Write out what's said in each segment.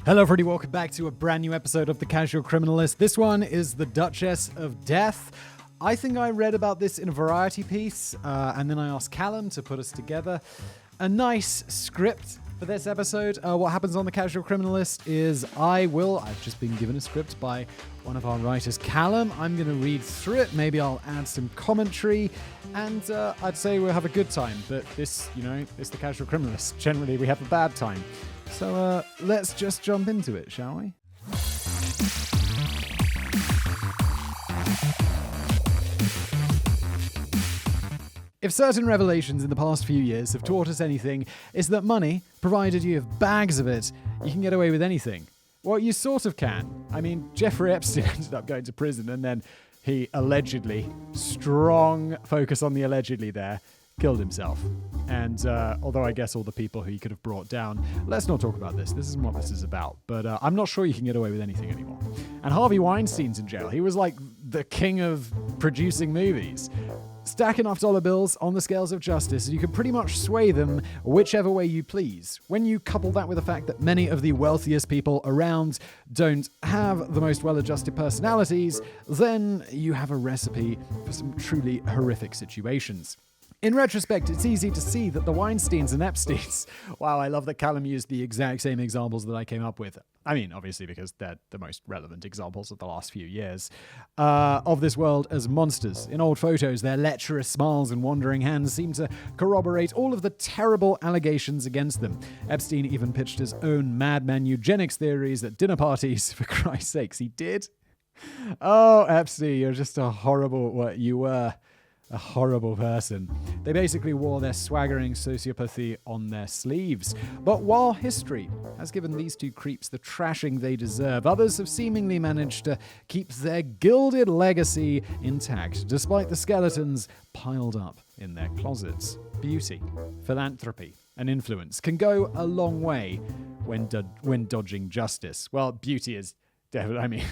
Hello everybody, welcome back to a brand new episode of The Casual Criminalist. This one is The Duchess of Death. I think I read about this in a variety piece, and then I asked Callum to put us together a nice script for this episode. What happens on The Casual Criminalist is I've just been given a script by one of our writers, Callum. I'm going to read through it. Maybe I'll add some commentary, and I'd say we'll have a good time. But this, it's The Casual Criminalist. Generally, we have a bad time. So let's just jump into it, shall we? If certain revelations in the past few years have taught us anything, it's that money, provided you have bags of it, you can get away with anything. Well, you sort of can. I mean, Jeffrey Epstein ended up going to prison, and then he allegedly, strong focus on the allegedly there, killed himself. And although I guess all the people who he could have brought down, let's not talk about this. This isn't what this is about. But I'm not sure you can get away with anything anymore. And Harvey Weinstein's in jail. He was like the king of producing movies. Stack enough dollar bills on the scales of justice and you can pretty much sway them whichever way you please. When you couple that with the fact that many of the wealthiest people around don't have the most well-adjusted personalities, then you have a recipe for some truly horrific situations. In retrospect, it's easy to see that the Weinsteins and Epsteins, wow, I love that Callum used the exact same examples that I came up with. I mean, obviously because they're the most relevant examples of the last few years, of this world as monsters. In old photos, their lecherous smiles and wandering hands seem to corroborate all of the terrible allegations against them. Epstein even pitched his own madman eugenics theories at dinner parties, for Christ's sakes, he did. Oh, Epstein, you're just a horrible person. They basically wore their swaggering sociopathy on their sleeves. But while history has given these two creeps the trashing they deserve, others have seemingly managed to keep their gilded legacy intact, despite the skeletons piled up in their closets. Beauty, philanthropy, and influence can go a long way when dodging justice. Well, beauty is definitely,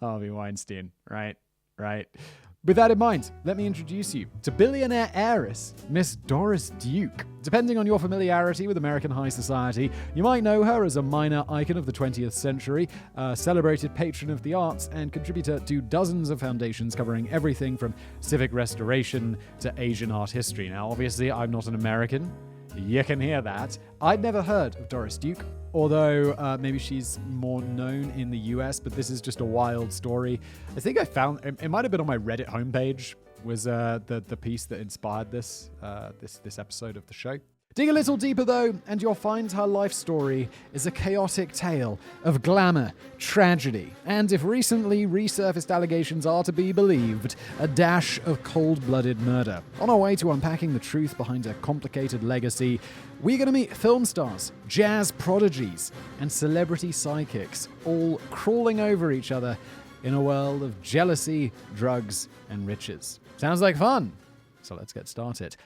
Harvey Weinstein, right? With that in mind, let me introduce you to billionaire heiress, Miss Doris Duke. Depending on your familiarity with American high society, you might know her as a minor icon of the 20th century, a celebrated patron of the arts, and contributor to dozens of foundations covering everything from civic restoration to Asian art history. Now, obviously, I'm not an American. You can hear that. I'd never heard of Doris Duke, although maybe she's more known in the US, but this is just a wild story. I think I found, it might have been on my Reddit homepage, was the piece that inspired this episode of the show. Dig a little deeper though, and you'll find her life story is a chaotic tale of glamour, tragedy, and if recently resurfaced allegations are to be believed, a dash of cold-blooded murder. On our way to unpacking the truth behind her complicated legacy, we're going to meet film stars, jazz prodigies, and celebrity sidekicks, all crawling over each other in a world of jealousy, drugs, and riches. Sounds like fun! So let's get started.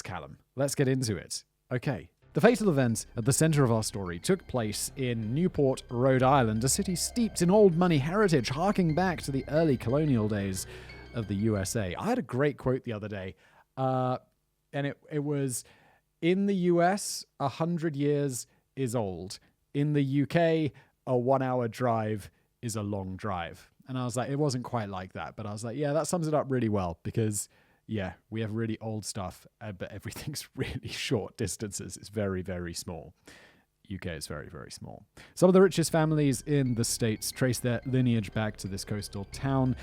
Callum. Let's get into it. Okay. The fatal event at the center of our story took place in Newport, Rhode Island, a city steeped in old money heritage, harking back to the early colonial days of the USA. I had a great quote the other day, and it was, in the US, 100 years is old. In the UK, a 1-hour drive is a long drive. And I was like, it wasn't quite like that, but I was like, yeah, that sums it up really well, because yeah, we have really old stuff, but everything's really short distances. It's very, very small. UK is very, very small. Some of the richest families in the States trace their lineage back to this coastal town,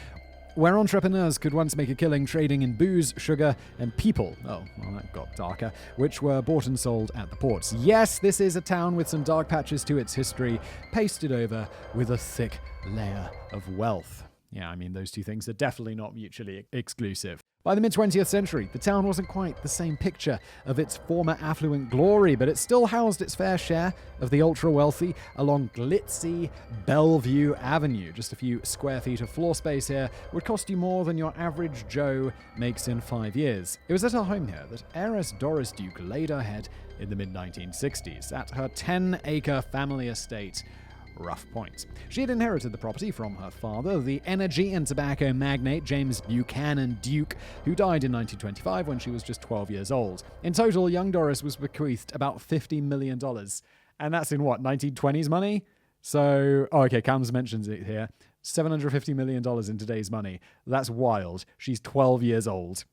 where entrepreneurs could once make a killing trading in booze, sugar, and people. Oh, well, that got darker, which were bought and sold at the ports. Yes, this is a town with some dark patches to its history, pasted over with a thick layer of wealth. Yeah, those two things are definitely not mutually exclusive. By the mid-20th century, the town wasn't quite the same picture of its former affluent glory, but it still housed its fair share of the ultra-wealthy along glitzy Bellevue Avenue. Just a few square feet of floor space here would cost you more than your average Joe makes in 5 years. It was at her home here that heiress Doris Duke laid her head in the mid-1960s at her 10-acre family estate rough point. She had inherited the property from her father, the energy and tobacco magnate James Buchanan Duke, who died in 1925 when she was just 12 years old. In total, young Doris was bequeathed about $50 million And that's in what, 1920s money? So, okay, Cams mentions it here. $750 million in today's money. That's wild. She's 12 years old.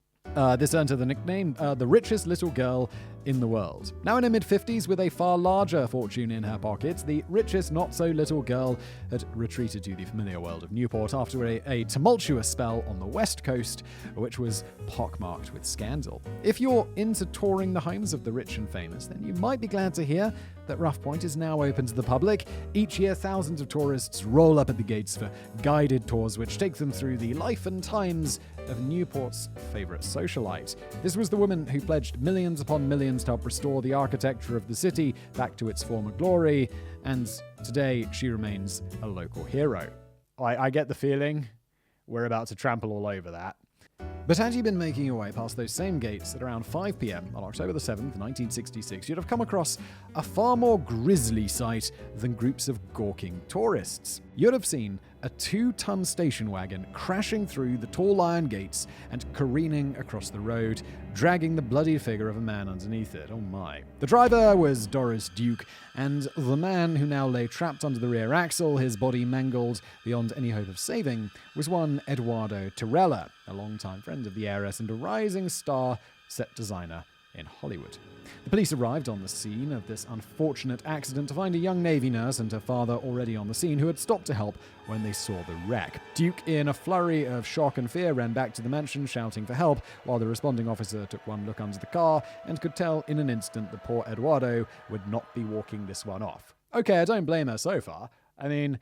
This earned her the nickname, the richest little girl in the world. Now in her mid-50s with a far larger fortune in her pockets, the richest not-so-little girl had retreated to the familiar world of Newport after a tumultuous spell on the West Coast, which was pockmarked with scandal. If you're into touring the homes of the rich and famous, then you might be glad to hear that Rough Point is now open to the public. Each year, thousands of tourists roll up at the gates for guided tours which take them through the life and times of Newport's favourite socialite. This was the woman who pledged millions upon millions to help restore the architecture of the city back to its former glory, and today she remains a local hero. I get the feeling we're about to trample all over that. But had you been making your way past those same gates at around 5 p.m. on October the 7th, 1966, you'd have come across a far more grisly sight than groups of gawking tourists. You'd have seen a 2-ton station wagon crashing through the tall iron gates and careening across the road, dragging the bloody figure of a man underneath it. Oh my. The driver was Doris Duke, and the man who now lay trapped under the rear axle, his body mangled beyond any hope of saving, was one Eduardo Tirella, a longtime friend of the heiress and a rising star set designer in Hollywood. The police arrived on the scene of this unfortunate accident to find a young Navy nurse and her father already on the scene who had stopped to help when they saw the wreck. Duke, in a flurry of shock and fear, ran back to the mansion shouting for help, while the responding officer took one look under the car and could tell in an instant that poor Eduardo would not be walking this one off. Okay, I don't blame her so far. I mean,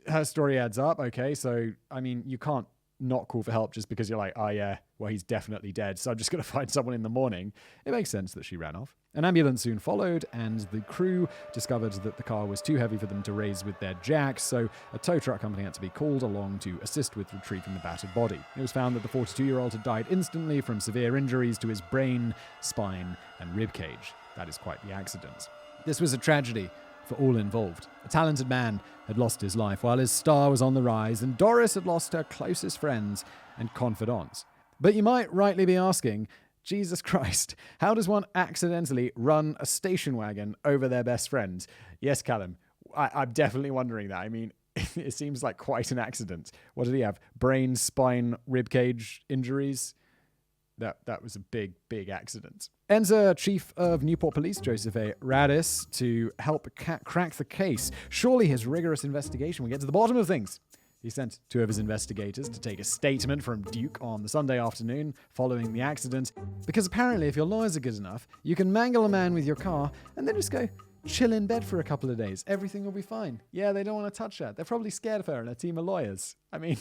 her story adds up, okay, so, I mean, you can't not call for help just because you're like, oh yeah, well, he's definitely dead, so I'm just going to find someone in the morning. It makes sense that she ran off. An ambulance soon followed, and the crew discovered that the car was too heavy for them to raise with their Jacques, so a tow truck company had to be called along to assist with retrieving the battered body. It was found that the 42-year-old had died instantly from severe injuries to his brain, spine, and ribcage. That is quite the accident. This was a tragedy for all involved. A talented man had lost his life while his star was on the rise, and Doris had lost her closest friends and confidants. But you might rightly be asking, Jesus Christ, how does one accidentally run a station wagon over their best friend? Yes, Callum, I'm definitely wondering that. I mean, it seems like quite an accident. What did he have? Brain, spine, ribcage injuries? That was a big, big accident. Enter Chief of Newport Police Joseph A. Radis to help crack the case. Surely his rigorous investigation will get to the bottom of things. He sent 2 of his investigators to take a statement from Duke on the Sunday afternoon following the accident, because apparently if your lawyers are good enough, you can mangle a man with your car and then just go chill in bed for a couple of days. Everything will be fine. Yeah, they don't want to touch her. They're probably scared of her and a team of lawyers. I mean,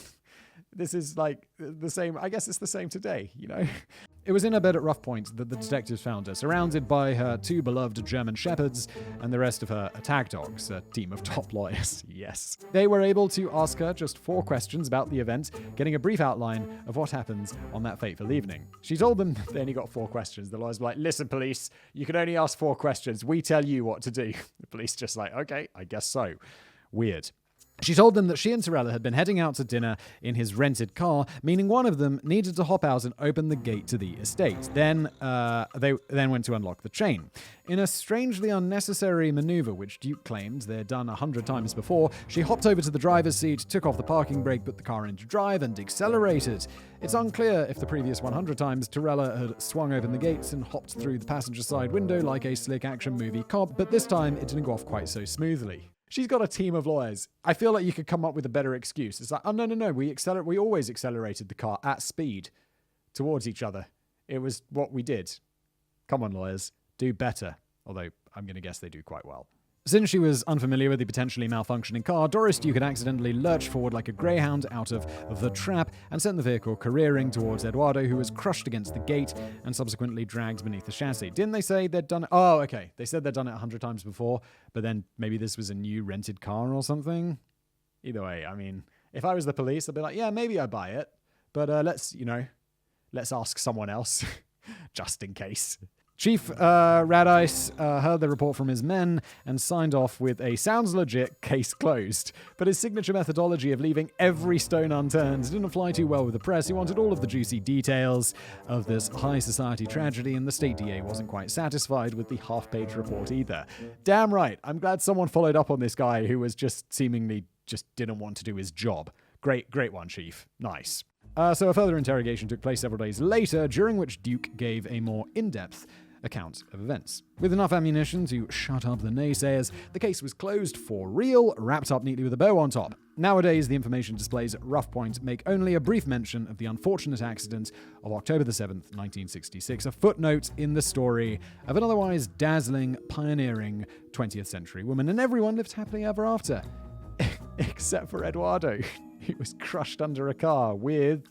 this is like the same. I guess it's the same today, you know? It was in her bed at Rough Point that the detectives found her, surrounded by her 2 beloved German shepherds and the rest of her attack dogs, a team of top lawyers. Yes. They were able to ask her just 4 questions about the event, getting a brief outline of what happens on that fateful evening. She told them they only got 4 questions. The lawyers were like, listen, police, you can only ask 4 questions. We tell you what to do. The police just like, okay, I guess so. Weird. She told them that she and Tirella had been heading out to dinner in his rented car, meaning one of them needed to hop out and open the gate to the estate. Then they went to unlock the chain. In a strangely unnecessary maneuver, which Duke claimed they had done 100 times before, she hopped over to the driver's seat, took off the parking brake, put the car into drive, and accelerated. It's unclear if the previous 100 times Tirella had swung open the gates and hopped through the passenger side window like a slick action movie cop, but this time it didn't go off quite so smoothly. She's got a team of lawyers. I feel like you could come up with a better excuse. It's like, oh, no, we always accelerated the car at speed towards each other. It was what we did. Come on, lawyers, do better. Although, I'm going to guess they do quite well. Since she was unfamiliar with the potentially malfunctioning car, Doris Duke had accidentally lurched forward like a greyhound out of the trap and sent the vehicle careering towards Eduardo, who was crushed against the gate and subsequently dragged beneath the chassis. Didn't they say they'd done it? Oh, okay. They said they'd done it 100 times before, but then maybe this was a new rented car or something? Either way, I mean, if I was the police, I'd be like, yeah, maybe I'd buy it, but let's ask someone else, just in case. Chief Radice heard the report from his men and signed off with a sounds legit, case closed. But his signature methodology of leaving every stone unturned didn't fly too well with the press, who wanted all of the juicy details of this high society tragedy, and the state DA wasn't quite satisfied with the half-page report either. Damn right, I'm glad someone followed up on this guy who was just seemingly just didn't want to do his job. Great one, Chief. Nice. So a further interrogation took place several days later, during which Duke gave a more in-depth account of events. With enough ammunition to shut up the naysayers, the case was closed for real, wrapped up neatly with a bow on top. Nowadays, the information displays at rough point make only a brief mention of the unfortunate accident of October the 7th, 1966, a footnote in the story of an otherwise dazzling, pioneering 20th century woman, and everyone lived happily ever after. Except for Eduardo, who was crushed under a car with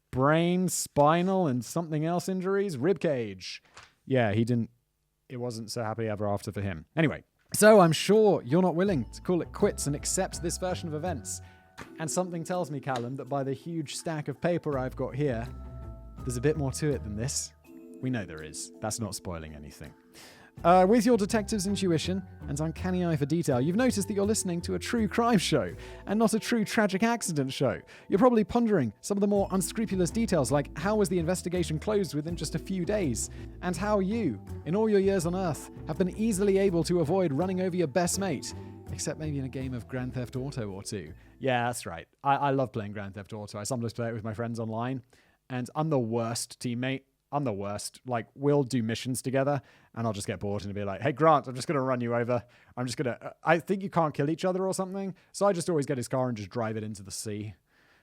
brain, spinal, and something else injuries. Ribcage. Yeah, it wasn't so happy ever after for him. Anyway, so I'm sure you're not willing to call it quits and accept this version of events. And something tells me, Callum, that by the huge stack of paper I've got here, there's a bit more to it than this. We know there is. That's not spoiling anything. With your detective's intuition and uncanny eye for detail, you've noticed that you're listening to a true crime show and not a true tragic accident show. You're probably pondering some of the more unscrupulous details, like how was the investigation closed within just a few days, and how you, in all your years on Earth, have been easily able to avoid running over your best mate, except maybe in a game of Grand Theft Auto or two. Yeah, that's right. I love playing Grand Theft Auto. I sometimes play it with my friends online, and I'm the worst teammate. I'm the worst. Like, we'll do missions together, and I'll just get bored and be like, hey, Grant, I'm just going to run you over. I think you can't kill each other or something. So I just always get his car and just drive it into the sea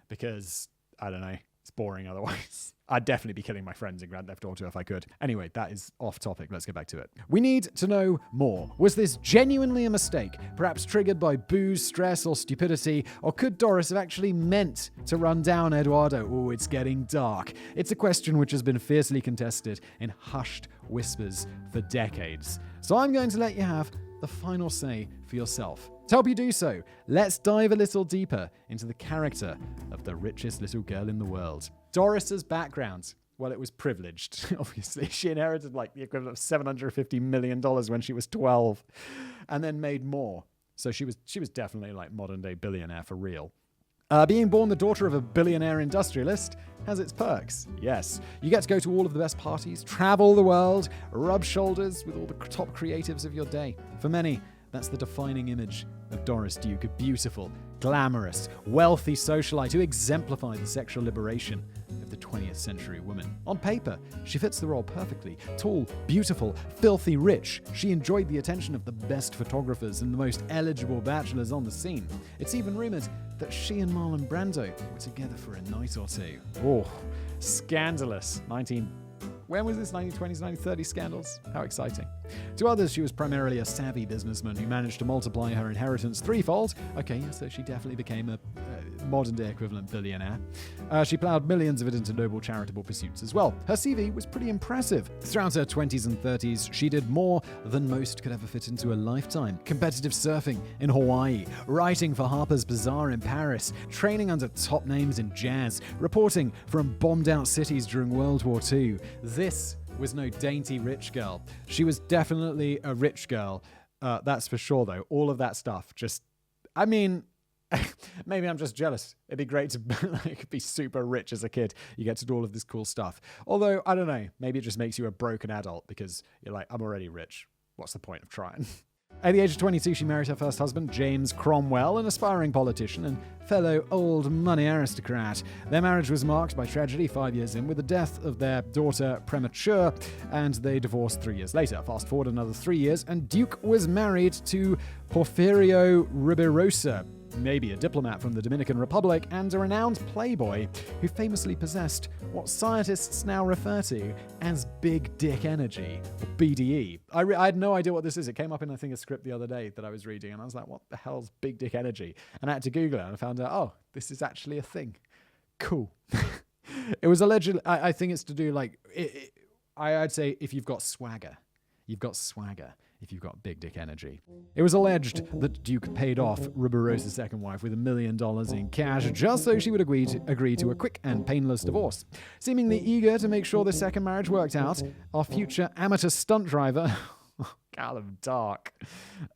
because, I don't know, it's boring otherwise. I'd definitely be killing my friends in Grand Theft Auto if I could. Anyway, that is off topic. Let's get back to it. We need to know more. Was this genuinely a mistake, perhaps triggered by booze, stress, or stupidity? Or could Doris have actually meant to run down Eduardo? Oh, it's getting dark. It's a question which has been fiercely contested in hushed whispers for decades. So I'm going to let you have the final say for yourself. To help you do so, let's dive a little deeper into the character of the richest little girl in the world. Doris's background, well, it was privileged, obviously. She inherited like the equivalent of $750 million when she was 12 and then made more. So she was definitely like modern day billionaire for real. Being born the daughter of a billionaire industrialist has its perks. Yes, you get to go to all of the best parties, travel the world, rub shoulders with all the top creatives of your day. For many, that's the defining image of Doris Duke, a beautiful, glamorous, wealthy socialite who exemplified the sexual liberation of the 20th century woman. On paper, she fits the role perfectly. Tall, beautiful, filthy rich, she enjoyed the attention of the best photographers and the most eligible bachelors on the scene. It's even rumored that she and Marlon Brando were together for a night or two. Oh, scandalous. When was this? 1920s, 1930s scandals? How exciting. To others, she was primarily a savvy businessman who managed to multiply her inheritance threefold. Okay, so she definitely became a modern-day equivalent billionaire. She plowed millions of it into noble charitable pursuits as well. Her CV was pretty impressive. Throughout her 20s and 30s, she did more than most could ever fit into a lifetime. Competitive surfing in Hawaii, writing for Harper's Bazaar in Paris, training under top names in jazz, reporting from bombed-out cities during World War II. This was no dainty rich girl. She was definitely a rich girl. That's for sure, though. All of that stuff maybe I'm just jealous. It'd be great to be super rich as a kid. You get to do all of this cool stuff. Although, I don't know, maybe it just makes you a broken adult because you're like, I'm already rich. What's the point of trying? At the age of 22, she married her first husband, James Cromwell, an aspiring politician and fellow old money aristocrat. Their marriage was marked by tragedy 5 years in, with the death of their daughter premature, and they divorced 3 years later. Fast forward another 3 years, and Duke was married to Porfirio Rubirosa, maybe a diplomat from the Dominican Republic, and a renowned playboy who famously possessed what scientists now refer to as big dick energy, or BDE. I had no idea what this is. It came up in, I think, a script the other day that I was reading, and I was like, what the hell's big dick energy? And I had to Google it, and I found out, oh, this is actually a thing. Cool. It was allegedly, I think it's to do like, I'd say if you've got swagger. You've got swagger. if you've got big dick energy. It was alleged that Duke paid off Rubirosa's second wife with $1 million in cash just so she would agree to a quick and painless divorce. Seemingly eager to make sure the second marriage worked out, our future amateur stunt driver Callum Dark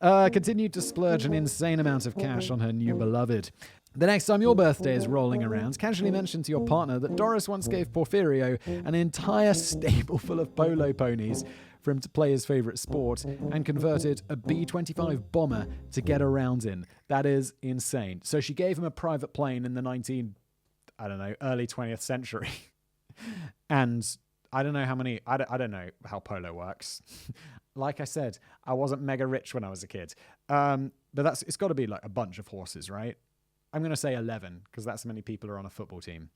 continued to splurge an insane amount of cash on her new beloved. The next time your birthday is rolling around, casually mention to your partner that Doris once gave Porfirio an entire stable full of polo ponies for him to play his favorite sport and converted a B-25 bomber to get around in. That is insane. So she gave him a private plane in the early 20th century. And I don't know how many, I don't know how polo works. Like I said, I wasn't mega rich when I was a kid. But it's got to be like a bunch of horses, right? I'm going to say 11 because that's how many people are on a football team.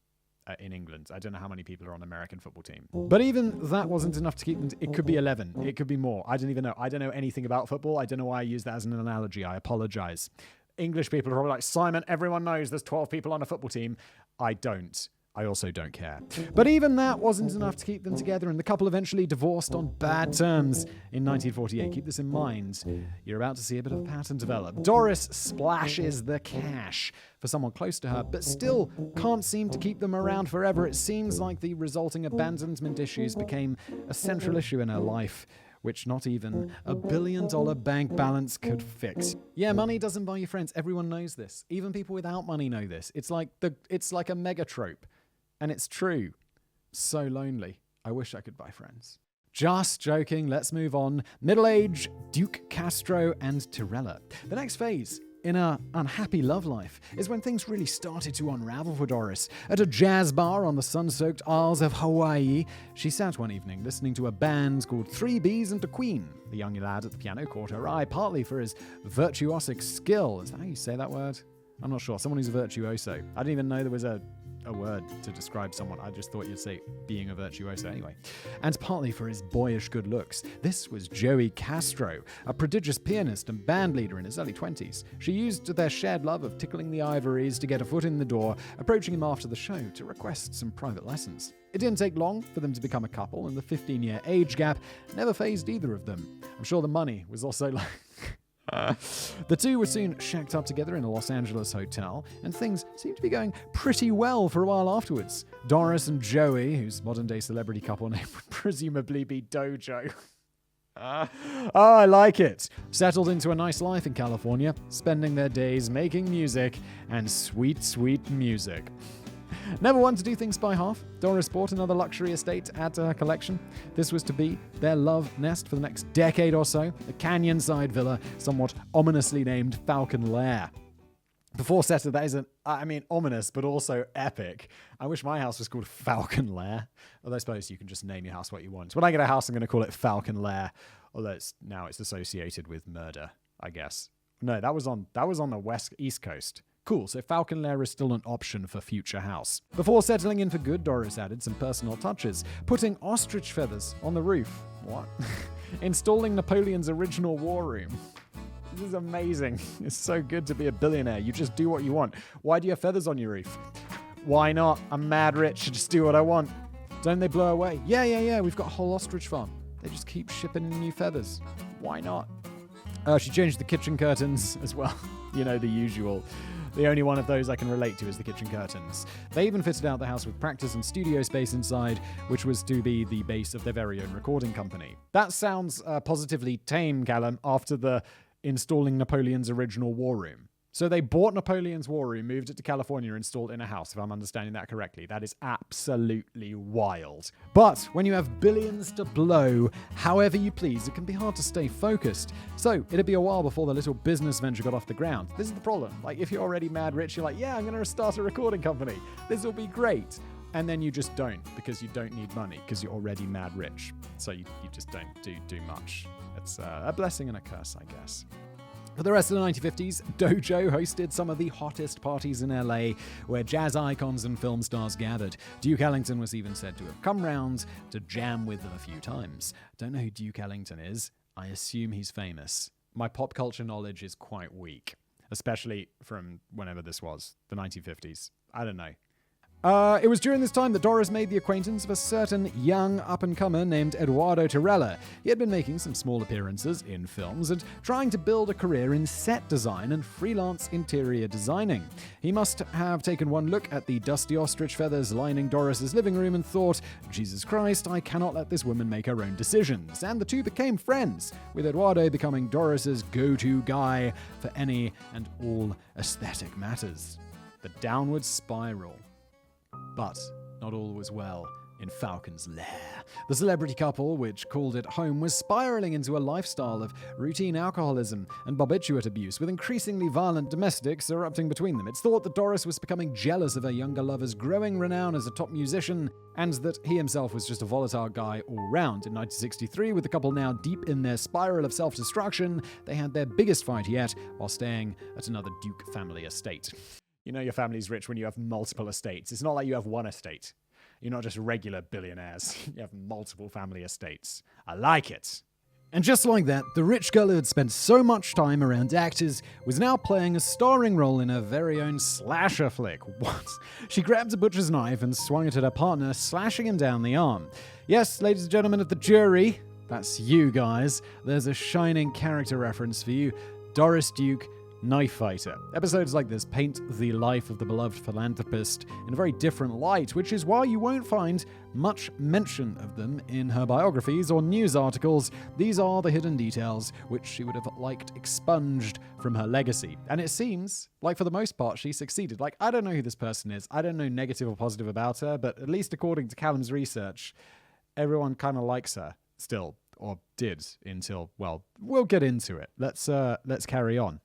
In England. I don't know how many people are on the American football team. But even that wasn't enough to keep them. It could be 11. It could be more. I don't even know. I don't know anything about football. I don't know why I use that as an analogy. I apologize. English people are probably like, Simon, everyone knows there's 12 people on a football team. I don't. I also don't care. But even that wasn't enough to keep them together, and the couple eventually divorced on bad terms in 1948. Keep this in mind. You're about to see a bit of a pattern develop. Doris splashes the cash for someone close to her, but still can't seem to keep them around forever. It seems like the resulting abandonment issues became a central issue in her life, which not even a $1 billion bank balance could fix. Yeah, money doesn't buy you friends. Everyone knows this. Even people without money know this. It's like a mega trope. And it's true. So lonely. I wish I could buy friends. Just joking, let's move on. Middle-age Duke Castro and Tirella. The next phase in her unhappy love life is when things really started to unravel for Doris. At a jazz bar on the sun-soaked Isles of Hawaii, she sat one evening listening to a band called Three Bees and a Queen. The young lad at the piano caught her eye, partly for his virtuosic skill. Is that how you say that word? I'm not sure. Someone who's a virtuoso. I didn't even know there was a word to describe someone. I just thought you'd say being a virtuoso anyway. And partly for his boyish good looks. This was Joey Castro, a prodigious pianist and band leader in his early 20s. She used their shared love of tickling the ivories to get a foot in the door, approaching him after the show to request some private lessons. It didn't take long for them to become a couple, and the 15-year age gap never fazed either of them. I'm sure the money was also like... The two were soon shacked up together in a Los Angeles hotel, and things seemed to be going pretty well for a while afterwards. Doris and Joey, whose modern-day celebrity couple name would presumably be Dojo. I like it. Settled into a nice life in California, spending their days making music, and sweet, sweet music. Never one to do things by half, Doris bought another luxury estate to add to her collection. This was to be their love nest for the next decade or so, a canyon-side villa somewhat ominously named Falcon Lair. Before settled, that isn't, ominous, but also epic. I wish my house was called Falcon Lair. Although I suppose you can just name your house what you want. When I get a house, I'm going to call it Falcon Lair. Although it's associated with murder, I guess. No, that was on the East Coast. Cool, so Falcon Lair is still an option for future house. Before settling in for good, Doris added some personal touches, putting ostrich feathers on the roof. What? Installing Napoleon's original war room. This is amazing. It's so good to be a billionaire. You just do what you want. Why do you have feathers on your roof? Why not? I'm mad rich. I just do what I want. Don't they blow away? Yeah. We've got a whole ostrich farm. They just keep shipping in new feathers. Why not? She changed the kitchen curtains as well. The usual. The only one of those I can relate to is the kitchen curtains. They even fitted out the house with practice and studio space inside, which was to be the base of their very own recording company. That sounds positively tame, Callum, after the installing Napoleon's original war room. So they bought Napoleon's war room, moved it to California, installed it in a house, if I'm understanding that correctly. That is absolutely wild. But when you have billions to blow however you please, it can be hard to stay focused. So it'd be a while before the little business venture got off the ground. This is the problem. Like, if you're already mad rich, you're like, yeah, I'm going to start a recording company. This will be great. And then you just don't, because you don't need money, because you're already mad rich. So you just don't do much. It's a blessing and a curse, I guess. For the rest of the 1950s, Dojo hosted some of the hottest parties in LA, where jazz icons and film stars gathered. Duke Ellington was even said to have come round to jam with them a few times. Don't know who Duke Ellington is. I assume he's famous. My pop culture knowledge is quite weak, especially from whenever this was, the 1950s. I don't know. It was during this time that Doris made the acquaintance of a certain young up-and-comer named Eduardo Tirella. He had been making some small appearances in films and trying to build a career in set design and freelance interior designing. He must have taken one look at the dusty ostrich feathers lining Doris's living room and thought, Jesus Christ, I cannot let this woman make her own decisions. And the two became friends, with Eduardo becoming Doris's go-to guy for any and all aesthetic matters. The downward spiral. But not all was well in Falcon's Lair. The celebrity couple, which called it home, was spiraling into a lifestyle of routine alcoholism and barbiturate abuse, with increasingly violent domestics erupting between them. It's thought that Doris was becoming jealous of her younger lover's growing renown as a top musician, and that he himself was just a volatile guy all round. In 1963, with the couple now deep in their spiral of self-destruction, they had their biggest fight yet while staying at another Duke family estate. You know your family's rich when you have multiple estates. It's not like you have one estate. You're not just regular billionaires. You have multiple family estates. I like it. And just like that, the rich girl who had spent so much time around actors was now playing a starring role in her very own slasher flick. What? She grabbed a butcher's knife and swung it at her partner, slashing him down the arm. Yes, ladies and gentlemen of the jury, that's you guys. There's a shining character reference for you. Doris Duke, Knife Fighter. Episodes like this paint the life of the beloved philanthropist in a very different light, which is why you won't find much mention of them in her biographies or news articles. These are the hidden details which she would have liked expunged from her legacy. And it seems like for the most part she succeeded. Like, I don't know who this person is. I don't know negative or positive about her, but at least according to Callum's research, everyone kind of likes her still, or did until, well, we'll get into it. Let's carry on.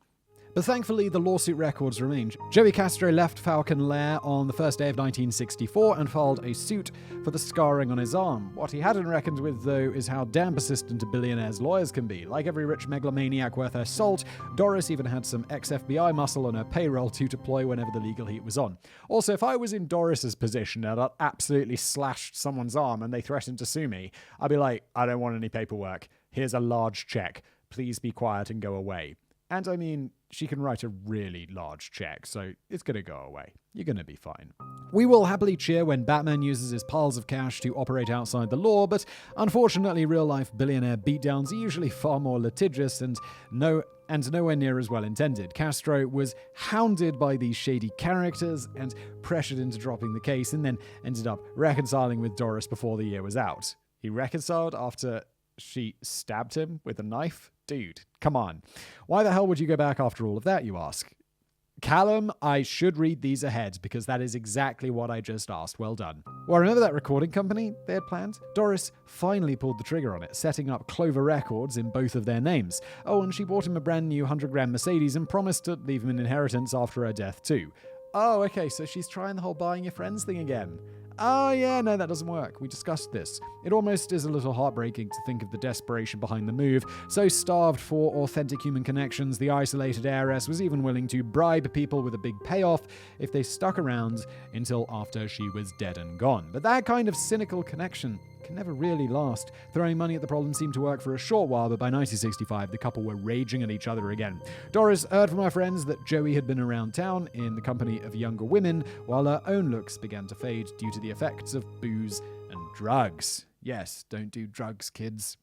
But thankfully, the lawsuit records remain. Joey Castro left Falcon Lair on the first day of 1964 and filed a suit for the scarring on his arm. What he hadn't reckoned with, though, is how damn persistent a billionaire's lawyers can be. Like every rich megalomaniac worth her salt, Doris even had some ex-FBI muscle on her payroll to deploy whenever the legal heat was on. Also, if I was in Doris's position and I'd absolutely slashed someone's arm and they threatened to sue me, I'd be like, I don't want any paperwork. Here's a large check. Please be quiet and go away. And I mean, she can write a really large check, so it's going to go away. You're going to be fine. We will happily cheer when Batman uses his piles of cash to operate outside the law, but unfortunately real-life billionaire beatdowns are usually far more litigious and nowhere near as well intended. Castro was hounded by these shady characters and pressured into dropping the case, and then ended up reconciling with Doris before the year was out. He reconciled after she stabbed him with a knife? Dude, come on. Why the hell would you go back after all of that, you ask? Callum, I should read these ahead because that is exactly what I just asked. Well done. Well, remember that recording company they had planned? Doris finally pulled the trigger on it, setting up Clover Records in both of their names. Oh, and she bought him a brand new 100-grand Mercedes and promised to leave him an inheritance after her death too. Oh, okay, so she's trying the whole buying your friends thing again. Oh yeah, no, that doesn't work. We discussed this. It almost is a little heartbreaking to think of the desperation behind the move. So starved for authentic human connections, the isolated heiress was even willing to bribe people with a big payoff if they stuck around until after she was dead and gone. But that kind of cynical connection can never really last. Throwing money at the problem seemed to work for a short while, but by 1965, the couple were raging at each other again. Doris heard from her friends that Joey had been around town in the company of younger women, while her own looks began to fade due to the effects of booze and drugs. Yes, don't do drugs, kids.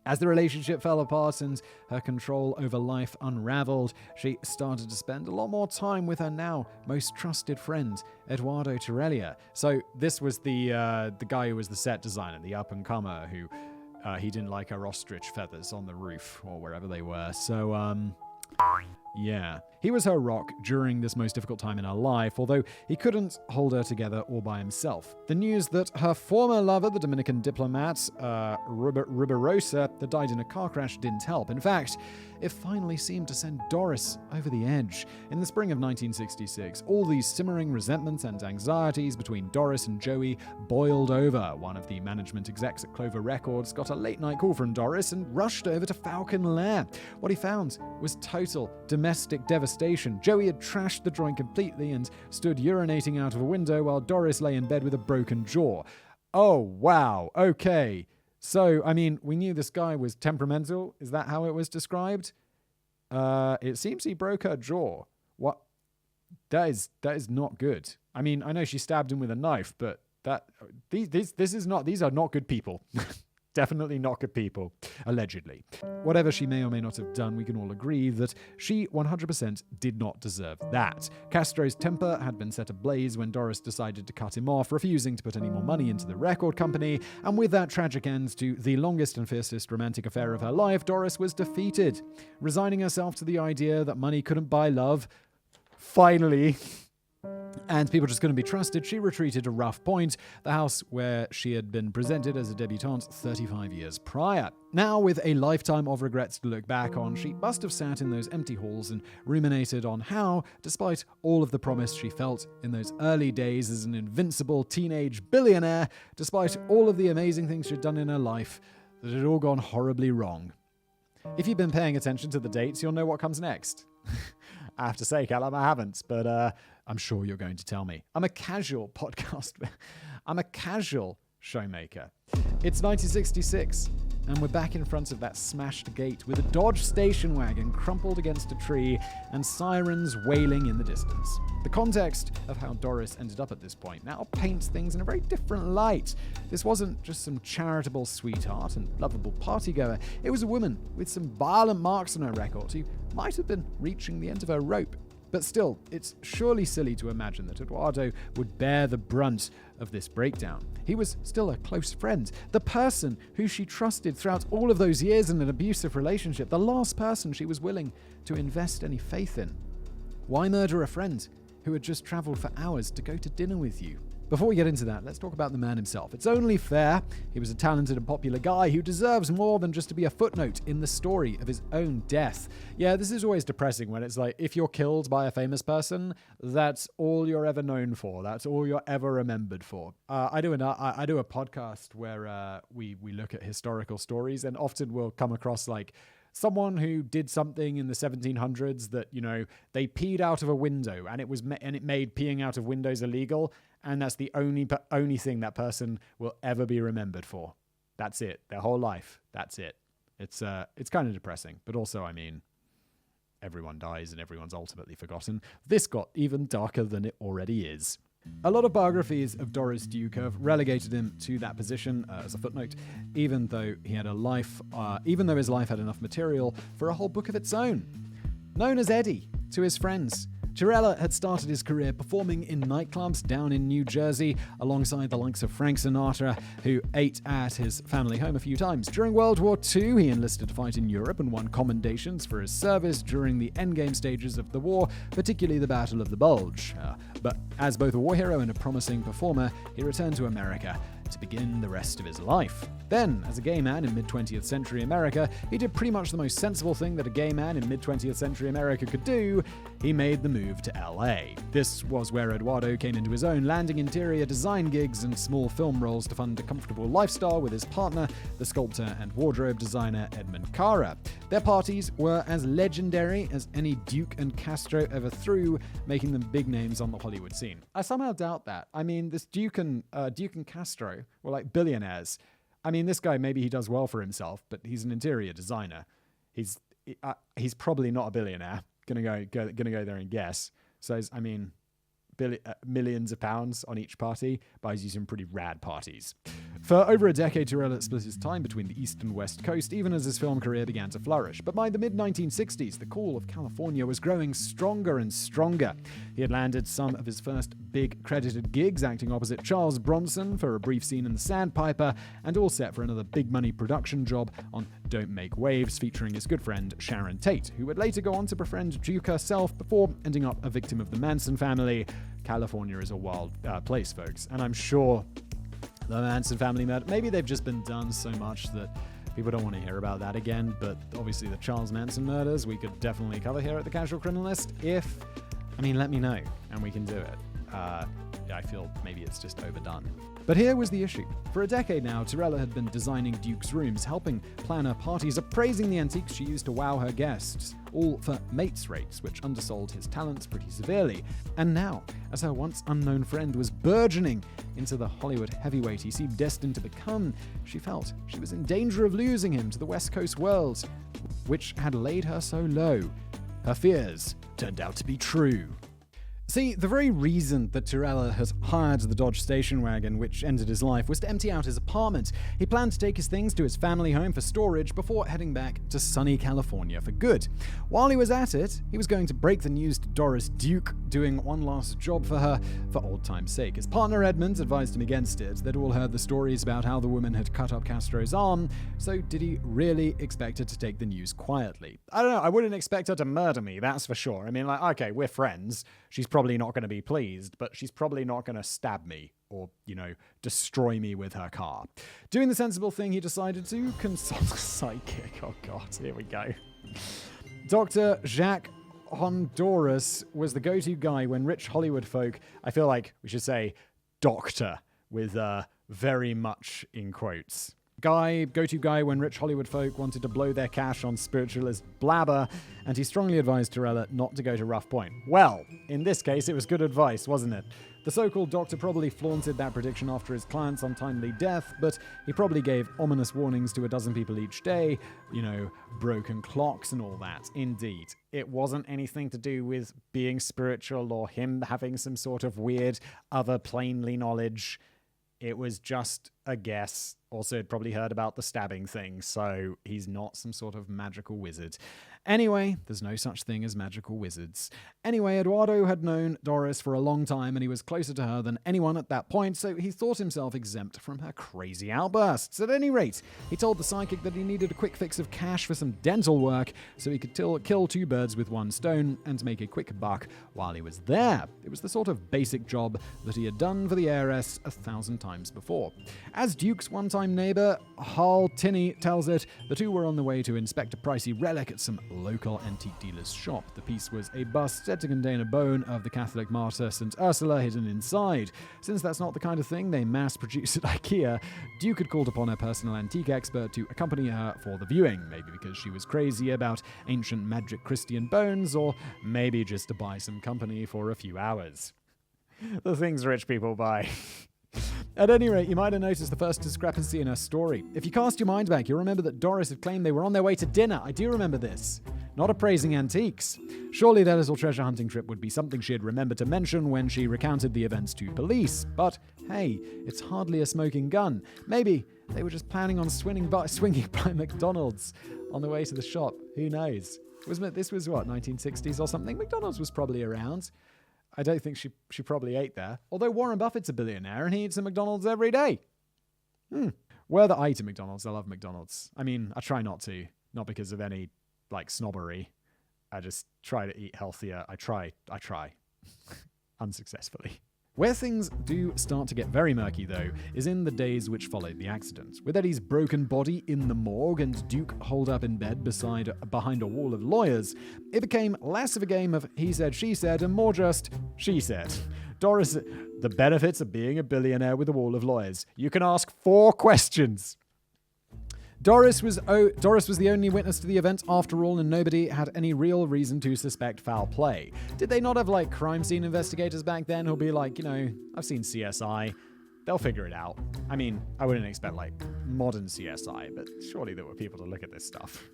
As the relationship fell apart and her control over life unraveled, she started to spend a lot more time with her now most trusted friend, Eduardo Tirella. So this was the guy who was the set designer, the up-and-comer who he didn't like her ostrich feathers on the roof or wherever they were. So, yeah. He was her rock during this most difficult time in her life, although he couldn't hold her together all by himself. The news that her former lover, the Dominican diplomat, Rubirosa, had died in a car crash didn't help. In fact, it finally seemed to send Doris over the edge. In the spring of 1966, all these simmering resentments and anxieties between Doris and Joey boiled over. One of the management execs at Clover Records got a late-night call from Doris and rushed over to Falcon Lair. What he found was total domestic devastation. Joey had trashed the joint completely and stood urinating out of a window while Doris lay in bed with a broken jaw. Oh, wow. Okay. So, I mean, we knew this guy was temperamental. Is that how it was described? It seems he broke her jaw. What? That is not good. I mean, I know she stabbed him with a knife, but these are not good people. Definitely not good people, allegedly. Whatever she may or may not have done, we can all agree that she 100% did not deserve that. Castro's temper had been set ablaze when Doris decided to cut him off, refusing to put any more money into the record company, and with that tragic end to the longest and fiercest romantic affair of her life, Doris was defeated. Resigning herself to the idea that money couldn't buy love, finally, and people just couldn't be trusted, she retreated to Rough Point, the house where she had been presented as a debutante 35 years prior. Now, with a lifetime of regrets to look back on, she must have sat in those empty halls and ruminated on how, despite all of the promise she felt in those early days as an invincible teenage billionaire, despite all of the amazing things she'd done in her life, that it had all gone horribly wrong. If you've been paying attention to the dates, you'll know what comes next. I have to say, Callum, I haven't, but I'm sure you're going to tell me. I'm a casual showmaker. It's 1966, and we're back in front of that smashed gate with a Dodge station wagon crumpled against a tree and sirens wailing in the distance. The context of how Doris ended up at this point now paints things in a very different light. This wasn't just some charitable sweetheart and lovable partygoer. It was a woman with some violent marks on her record who might have been reaching the end of her rope. But still, it's surely silly to imagine that Eduardo would bear the brunt of this breakdown. He was still a close friend, the person who she trusted throughout all of those years in an abusive relationship, the last person she was willing to invest any faith in. Why murder a friend who had just traveled for hours to go to dinner with you? Before we get into that, let's talk about the man himself. It's only fair. He was a talented and popular guy who deserves more than just to be a footnote in the story of his own death. Yeah, this is always depressing when it's like, if you're killed by a famous person, that's all you're ever known for. That's all you're ever remembered for. I do a podcast where we look at historical stories, and often we'll come across like someone who did something in the 1700s that, you know, they peed out of a window and it made peeing out of windows illegal. And that's the only thing that person will ever be remembered for. That's it. Their whole life. That's it. It's kind of depressing. But also, I mean, everyone dies and everyone's ultimately forgotten. This got even darker than it already is. A lot of biographies of Doris Duke have relegated him to that position as a footnote, even though his life had enough material for a whole book of its own. Known as Eddie to his friends, Tirella had started his career performing in nightclubs down in New Jersey alongside the likes of Frank Sinatra, who ate at his family home a few times. During World War II, he enlisted to fight in Europe and won commendations for his service during the endgame stages of the war, particularly the Battle of the Bulge. But as both a war hero and a promising performer, he returned to America to begin the rest of his life. Then, as a gay man in mid-20th century America, he did pretty much the most sensible thing that a gay man in mid-20th century America could do. He made the move to LA. This was where Eduardo came into his own, landing interior design gigs and small film roles to fund a comfortable lifestyle with his partner, the sculptor and wardrobe designer Edmund Cara. Their parties were as legendary as any Duke and Castro ever threw, making them big names on the Hollywood scene. I somehow doubt that. I mean, this Duke and Castro were like billionaires. I mean, this guy, maybe he does well for himself, but he's an interior designer. He's probably not a billionaire. Gonna go there and guess. So, I mean, millions of pounds on each party buys you some pretty rad parties. For over a decade, Tirella split his time between the East and West Coast, even as his film career began to flourish. But by the mid-1960s, the call of California was growing stronger and stronger. He had landed some of his first big credited gigs, acting opposite Charles Bronson for a brief scene in The Sandpiper, and all set for another big-money production job on Don't Make Waves, featuring his good friend Sharon Tate, who would later go on to befriend Duke herself before ending up a victim of the Manson family. California is a wild place, folks, and I'm sure the Manson family murder, maybe they've just been done so much that people don't want to hear about that again, but obviously the Charles Manson murders we could definitely cover here at the Casual Criminalist. Let me know, and we can do it. I feel maybe it's just overdone. But here was the issue. For a decade now, Tirella had been designing Duke's rooms, helping plan her parties, appraising the antiques she used to wow her guests, all for mates rates, which undersold his talents pretty severely. And now, as her once unknown friend was burgeoning into the Hollywood heavyweight he seemed destined to become, she felt she was in danger of losing him to the West Coast world, which had laid her so low. Her fears turned out to be true. See, the very reason that Tirella had hired the Dodge station wagon which ended his life was to empty out his apartment. He planned to take his things to his family home for storage before heading back to sunny California for good. While he was at it, he was going to break the news to Doris Duke, doing one last job for her for old time's sake. His partner Edmund advised him against it. They'd all heard the stories about how the woman had cut up Castro's arm, so did he really expect her to take the news quietly? I don't know, I wouldn't expect her to murder me, that's for sure. I mean, like, okay, we're friends. She's probably not going to be pleased, but she's probably not going to stab me or, destroy me with her car. Doing the sensible thing, he decided to consult a psychic. Oh God, here we go. Dr. Jacques Hondorus was the go-to guy when rich Hollywood folk, I feel like we should say doctor, with very much in quotes. Go-to guy when rich Hollywood folk wanted to blow their cash on spiritualist blabber, and he strongly advised Tirella not to go to Rough Point. Well, in this case, it was good advice, wasn't it? The so-called doctor probably flaunted that prediction after his client's untimely death, but he probably gave ominous warnings to a dozen people each day, broken clocks and all that. Indeed, it wasn't anything to do with being spiritual or him having some sort of weird other plainly knowledge. It was just a guess. Also, he'd probably heard about the stabbing thing, so he's not some sort of magical wizard. Anyway, there's no such thing as magical wizards. Anyway, Eduardo had known Doris for a long time, and he was closer to her than anyone at that point, so he thought himself exempt from her crazy outbursts. At any rate, he told the psychic that he needed a quick fix of cash for some dental work, so he could kill two birds with one stone and make a quick buck while he was there. It was the sort of basic job that he had done for the heiress 1,000 times before. As Duke's one-time neighbor, Hal Tinney, tells it, the two were on the way to inspect a pricey relic at some local antique dealer's shop. The piece was a bust said to contain a bone of the Catholic martyr St. Ursula hidden inside. Since that's not the kind of thing they mass-produce at IKEA, Duke had called upon a personal antique expert to accompany her for the viewing, maybe because she was crazy about ancient magic Christian bones, or maybe just to buy some company for a few hours. The things rich people buy. At any rate, you might have noticed the first discrepancy in her story. If you cast your mind back, you'll remember that Doris had claimed they were on their way to dinner. I do remember this. Not appraising antiques. Surely their little treasure hunting trip would be something she'd remember to mention when she recounted the events to police. But hey, it's hardly a smoking gun. Maybe they were just planning on swinging by McDonald's on the way to the shop. Who knows? This was what, 1960s or something? McDonald's was probably around. I don't think she probably ate there. Although Warren Buffett's a billionaire and he eats at McDonald's every day. Whether I eat at McDonald's, I love McDonald's. I mean, I try not to. Not because of any, snobbery. I just try to eat healthier. I try. Unsuccessfully. Where things do start to get very murky, though, is in the days which followed the accident. With Eddie's broken body in the morgue and Duke holed up in bed behind a wall of lawyers, it became less of a game of he said, she said, and more just she said. Doris, the benefits of being a billionaire with a wall of lawyers. You can ask 4 questions. Doris was the only witness to the event after all, and nobody had any real reason to suspect foul play. Did they not have crime scene investigators back then who'll be like, I've seen CSI. They'll figure it out. I mean, I wouldn't expect modern CSI, but surely there were people to look at this stuff.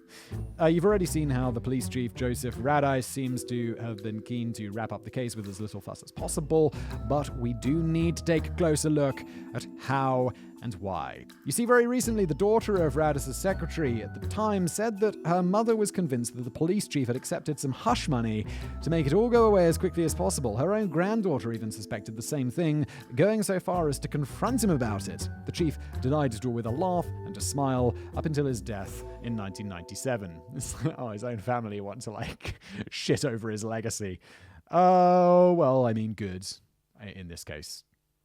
You've already seen how the police chief, Joseph Rhode, seems to have been keen to wrap up the case with as little fuss as possible, but we do need to take a closer look at how and why. You see, very recently, the daughter of Rhodes' secretary at the time said that her mother was convinced that the police chief had accepted some hush money to make it all go away as quickly as possible. Her own granddaughter even suspected the same thing, going so far as to confront him about it. The chief denied it all with a laugh and a smile up until his death in 1997. His own family want to shit over his legacy. Oh, well, I mean, good in this case.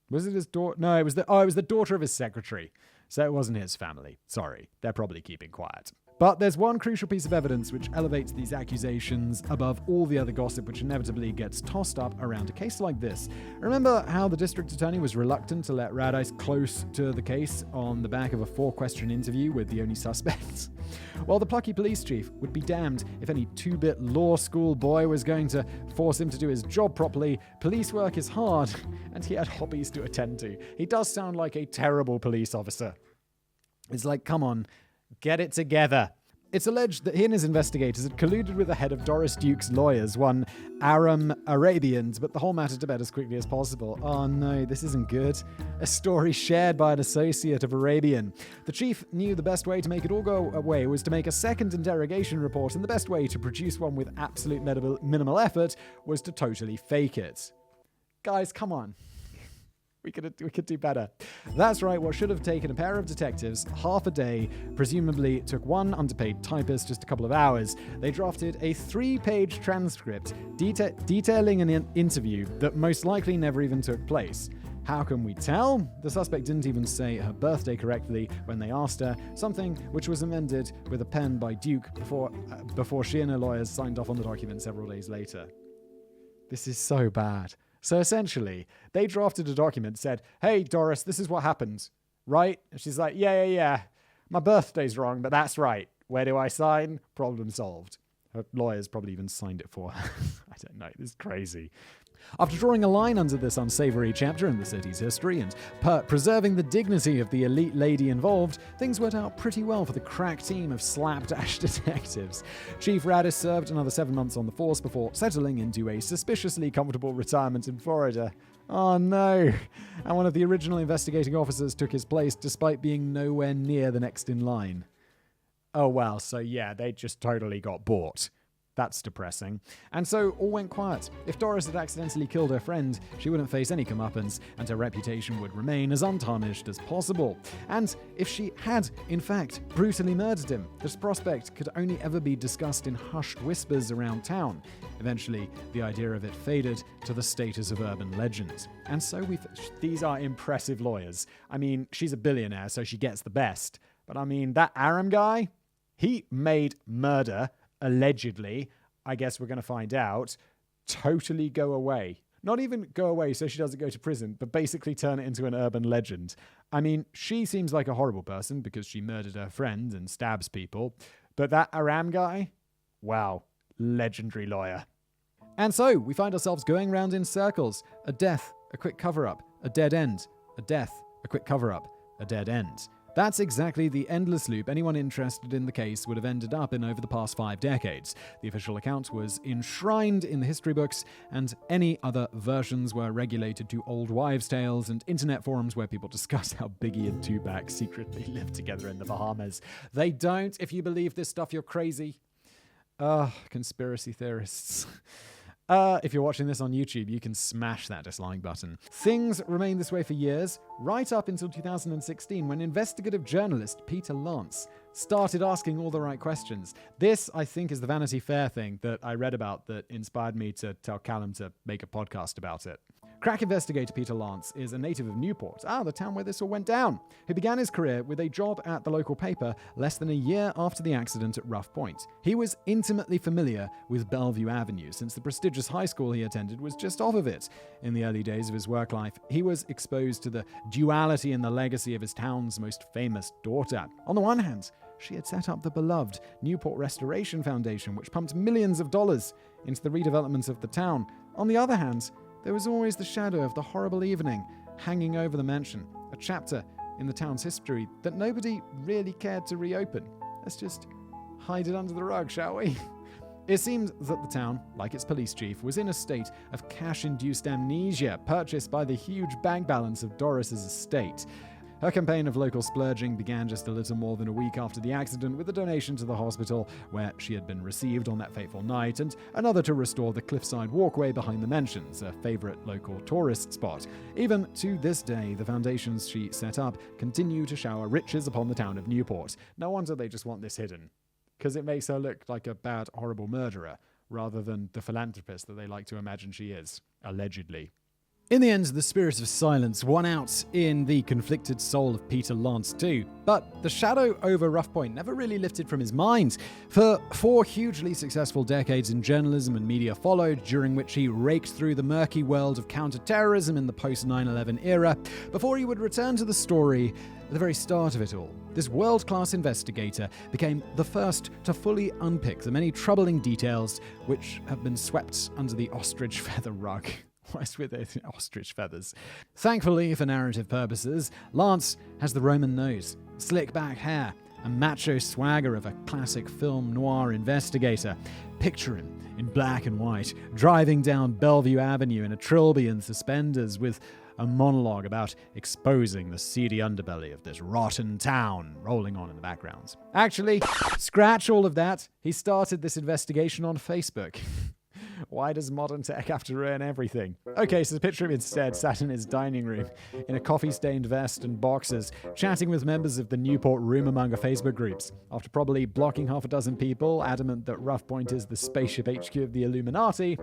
Was it his daughter? No, it was the daughter of his secretary. So it wasn't his family. Sorry, they're probably keeping quiet. But there's one crucial piece of evidence which elevates these accusations above all the other gossip which inevitably gets tossed up around a case like this. Remember how the district attorney was reluctant to let Radice close to the case on the back of a 4-question interview with the only suspect? Well, the plucky police chief would be damned if any 2-bit law school boy was going to force him to do his job properly. Police work is hard, and he had hobbies to attend to. He does sound like a terrible police officer. It's come on, get it together. It's alleged that he and his investigators had colluded with the head of Doris Duke's lawyers, one Aram Arabians, but the whole matter to bed as quickly as possible. Oh no, this isn't good. A story shared by an associate of Arabian. The chief knew the best way to make it all go away was to make a second interrogation report, and the best way to produce one with absolute minimal effort was to totally fake it. Guys, come on. We could do better. That's right, what should have taken a pair of detectives half a day, presumably took one underpaid typist just a couple of hours. They drafted a 3-page transcript detailing an interview that most likely never even took place. How can we tell? The suspect didn't even say her birthday correctly when they asked her, something which was amended with a pen by Duke before she and her lawyers signed off on the document several days later. This is so bad. So essentially, they drafted a document that said, hey, Doris, this is what happened, right? And she's like, yeah. My birthday's wrong, but that's right. Where do I sign? Problem solved. Her lawyers probably even signed it for her. I don't know. This is crazy. After drawing a line under this unsavory chapter in the city's history and preserving the dignity of the elite lady involved, things worked out pretty well for the crack team of slapdash detectives. Chief Radis served another 7 months on the force before settling into a suspiciously comfortable retirement in Florida. Oh no! And one of the original investigating officers took his place despite being nowhere near the next in line. Oh well, so yeah, they just totally got bought. That's depressing. And so all went quiet. If Doris had accidentally killed her friend, she wouldn't face any comeuppance, and her reputation would remain as untarnished as possible. And if she had, in fact, brutally murdered him, this prospect could only ever be discussed in hushed whispers around town. Eventually, the idea of it faded to the status of urban legend. And so these are impressive lawyers. I mean, she's a billionaire, so she gets the best. But I mean, that Aram guy, he made murder, allegedly, I guess we're going to find out, totally go away. Not even go away so she doesn't go to prison, but basically turn it into an urban legend. I mean, she seems like a horrible person because she murdered her friend and stabs people. But that Aram guy? Wow, legendary lawyer. And so, we find ourselves going round in circles. A death, a quick cover-up, a dead end. A death, a quick cover-up, a dead end. That's exactly the endless loop anyone interested in the case would have ended up in over the past 5 decades. The official account was enshrined in the history books, and any other versions were regulated to old wives' tales and internet forums where people discuss how Biggie and Tupac secretly lived together in the Bahamas. They don't. If you believe this stuff, you're crazy. Conspiracy theorists. If you're watching this on YouTube, you can smash that dislike button. Things remained this way for years, right up until 2016, when investigative journalist Peter Lance started asking all the right questions. This, I think, is the Vanity Fair thing that I read about that inspired me to tell Callum to make a podcast about it. Crack investigator Peter Lance is a native of Newport, the town where this all went down, who began his career with a job at the local paper less than a year after the accident at Rough Point. He was intimately familiar with Bellevue Avenue, since the prestigious high school he attended was just off of it. In the early days of his work life, he was exposed to the duality and the legacy of his town's most famous daughter. On the one hand, she had set up the beloved Newport Restoration Foundation, which pumped millions of dollars into the redevelopment of the town. On the other hand, there was always the shadow of the horrible evening hanging over the mansion, a chapter in the town's history that nobody really cared to reopen. Let's just hide it under the rug, shall we? It seems that the town, like its police chief, was in a state of cash-induced amnesia purchased by the huge bank balance of Doris's estate. Her campaign of local splurging began just a little more than a week after the accident with a donation to the hospital where she had been received on that fateful night, and another to restore the cliffside walkway behind the mansions, a favourite local tourist spot. Even to this day, the foundations she set up continue to shower riches upon the town of Newport. No wonder they just want this hidden, because it makes her look like a bad, horrible murderer, rather than the philanthropist that they like to imagine she is, allegedly. In the end, the spirit of silence won out in the conflicted soul of Peter Lance too, but the shadow over Rough Point never really lifted from his mind. For 4 hugely successful decades in journalism and media followed, during which he raked through the murky world of counter-terrorism in the post-9/11 era, before he would return to the story at the very start of it all. This world-class investigator became the first to fully unpick the many troubling details which have been swept under the ostrich feather rug. What's with it? Ostrich feathers. Thankfully, for narrative purposes, Lance has the Roman nose, slick back hair, a macho swagger of a classic film noir investigator. Picture him in black and white, driving down Bellevue Avenue in a trilby and suspenders with a monologue about exposing the seedy underbelly of this rotten town rolling on in the background. Actually, scratch all of that. He started this investigation on Facebook. Why does modern tech have to ruin everything? Okay, so picture him instead sat in his dining room in a coffee-stained vest and boxers, chatting with members of the Newport Rumour-monger Facebook groups. After probably blocking half a dozen people, adamant that Rough Point is the spaceship HQ of the Illuminati.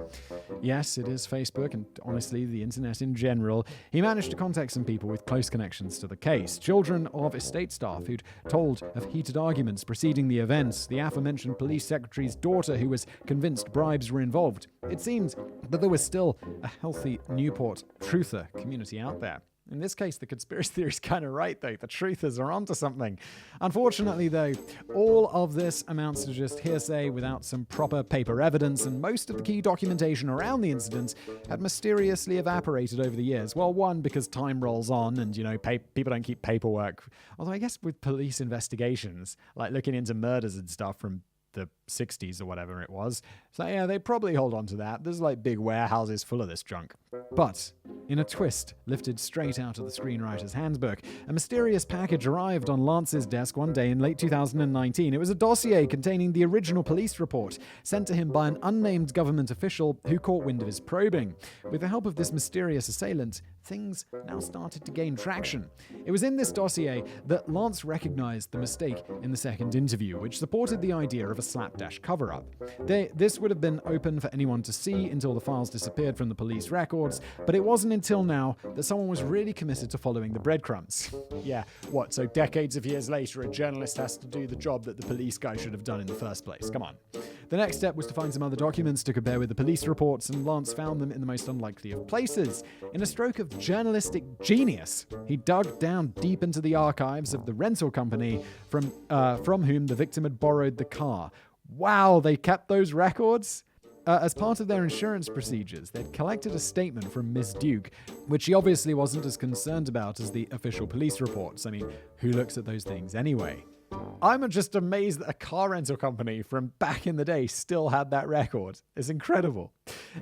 Yes, it is Facebook, and honestly, the internet in general. He managed to contact some people with close connections to the case. Children of estate staff who'd told of heated arguments preceding the events, the aforementioned police secretary's daughter who was convinced bribes were involved. It seemed that there was still a healthy Newport truther community out there. In this case, the conspiracy theory is kind of right, though. The truthers are onto something. Unfortunately, though, all of this amounts to just hearsay without some proper paper evidence, and most of the key documentation around the incident had mysteriously evaporated over the years. Well, one, because time rolls on and, people don't keep paperwork. Although I guess with police investigations, like looking into murders and stuff from the 60s or whatever it was. So yeah, they probably hold on to that. There's like big warehouses full of this junk. But in a twist lifted straight out of the screenwriter's handbook, a mysterious package arrived on Lance's desk one day in late 2019. It was a dossier containing the original police report sent to him by an unnamed government official who caught wind of his probing. With the help of this mysterious assailant, things now started to gain traction. It was in this dossier that Lance recognized the mistake in the second interview, which supported the idea of a slapdash cover-up. This would have been open for anyone to see until the files disappeared from the police records, but it wasn't until now that someone was really committed to following the breadcrumbs. Yeah, what, so decades of years later, a journalist has to do the job that the police guy should have done in the first place? Come on. The next step was to find some other documents to compare with the police reports, and Lance found them in the most unlikely of places. In a stroke of journalistic genius, he dug down deep into the archives of the rental company from whom the victim had borrowed the car. Wow, they kept those records? As part of their insurance procedures, they'd collected a statement from Miss Duke, which she obviously wasn't as concerned about as the official police reports. I mean, who looks at those things anyway? I'm just amazed that a car rental company from back in the day still had that record. It's incredible.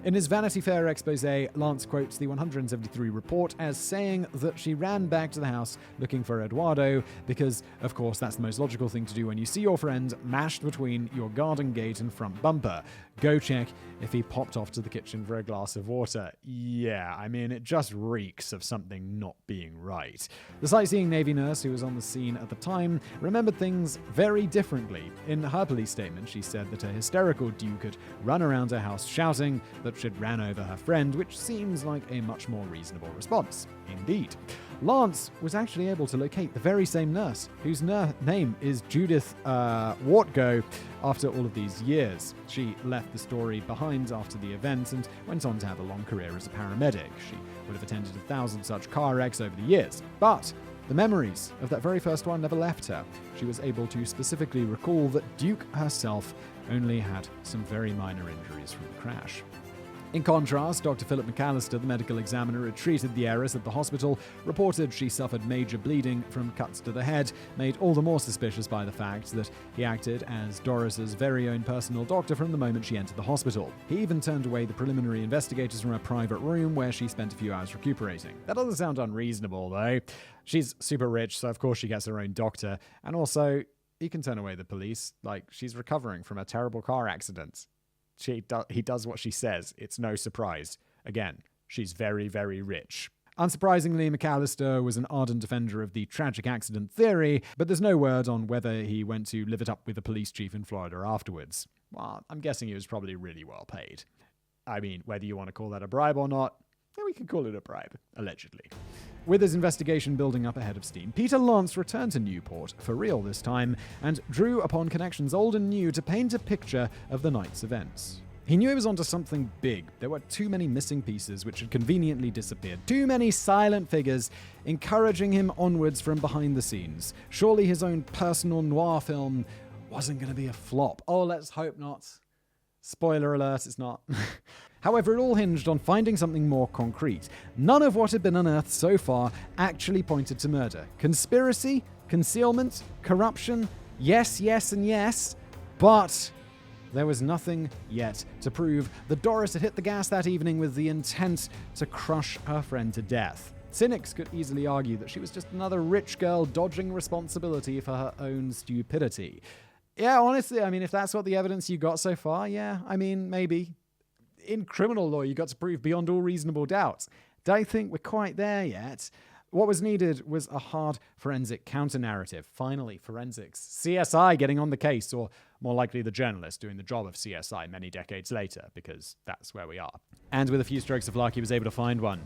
In his Vanity Fair expose, Lance quotes the 173 report as saying that she ran back to the house looking for Eduardo because, of course, that's the most logical thing to do when you see your friend mashed between your garden gate and front bumper. Go check if he popped off to the kitchen for a glass of water. Yeah, I mean, it just reeks of something not being right. The sightseeing Navy nurse who was on the scene at the time remembered things very differently. In her police statement, she said that her hysterical Duke had run around her house shouting that she'd ran over her friend, which seems like a much more reasonable response. Indeed. Lance was actually able to locate the very same nurse, whose name is Judith Wartgo, after all of these years. She left the story behind after the event and went on to have a long career as a paramedic. She would have attended 1,000 such car wrecks over the years. But the memories of that very first one never left her. She was able to specifically recall that Duke herself only had some very minor injuries from the crash. In contrast, Dr. Philip McAllister, the medical examiner who treated the heiress at the hospital, reported she suffered major bleeding from cuts to the head, made all the more suspicious by the fact that he acted as Doris's very own personal doctor from the moment she entered the hospital. He even turned away the preliminary investigators from a private room where she spent a few hours recuperating. That doesn't sound unreasonable, though. She's super rich, so of course she gets her own doctor. And also, he can turn away the police. Like, she's recovering from a terrible car accident. He does what she says. It's no surprise. Again, she's very, very rich. Unsurprisingly, McAllister was an ardent defender of the tragic accident theory, but there's no word on whether he went to live it up with the police chief in Florida afterwards. Well, I'm guessing he was probably really well paid. I mean, whether you want to call that a bribe or not, yeah, we can call it a bribe, allegedly. With his investigation building up ahead of steam, Peter Lance returned to Newport, for real this time, and drew upon connections old and new to paint a picture of the night's events. He knew he was onto something big. There were too many missing pieces which had conveniently disappeared. Too many silent figures encouraging him onwards from behind the scenes. Surely his own personal noir film wasn't going to be a flop. Oh, let's hope not. Spoiler alert, it's not. However, it all hinged on finding something more concrete. None of what had been unearthed so far actually pointed to murder. Conspiracy? Concealment? Corruption? Yes, yes, and yes, but there was nothing yet to prove that Doris had hit the gas that evening with the intent to crush her friend to death. Cynics could easily argue that she was just another rich girl dodging responsibility for her own stupidity. Yeah, honestly, I mean, if that's what the evidence you got so far, yeah, I mean, maybe. In criminal law, you got to prove beyond all reasonable doubt. Don't think we're quite there yet. What was needed was a hard forensic counter-narrative. Finally, forensics. CSI getting on the case, or more likely the journalist doing the job of CSI many decades later, because that's where we are. And with a few strokes of luck, he was able to find one.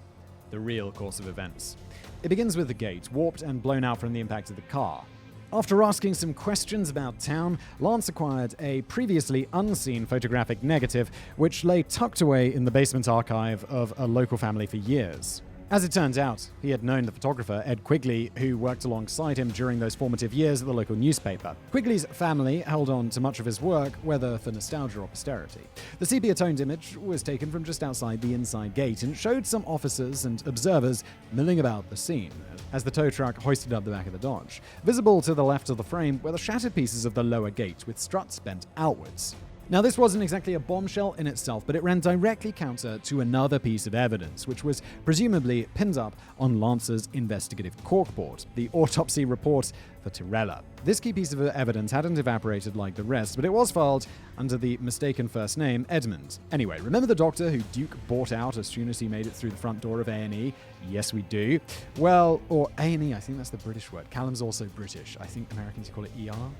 The real course of events. It begins with the gate, warped and blown out from the impact of the car. After asking some questions about town, Lance acquired a previously unseen photographic negative, which lay tucked away in the basement archive of a local family for years. As it turns out, he had known the photographer, Ed Quigley, who worked alongside him during those formative years at the local newspaper. Quigley's family held on to much of his work, whether for nostalgia or posterity. The sepia-toned image was taken from just outside the inside gate and showed some officers and observers milling about the scene as the tow truck hoisted up the back of the Dodge. Visible to the left of the frame were the shattered pieces of the lower gate, with struts bent outwards. Now, this wasn't exactly a bombshell in itself, but it ran directly counter to another piece of evidence, which was presumably pinned up on Lance's investigative corkboard, the autopsy report for Tirella. This key piece of evidence hadn't evaporated like the rest, but it was filed under the mistaken first name, Edmund. Anyway, remember the doctor who Duke bought out as soon as he made it through the front door of A&E? Yes, we do. Well, or A&E, I think that's the British word. Callum's also British. I think Americans call it ER.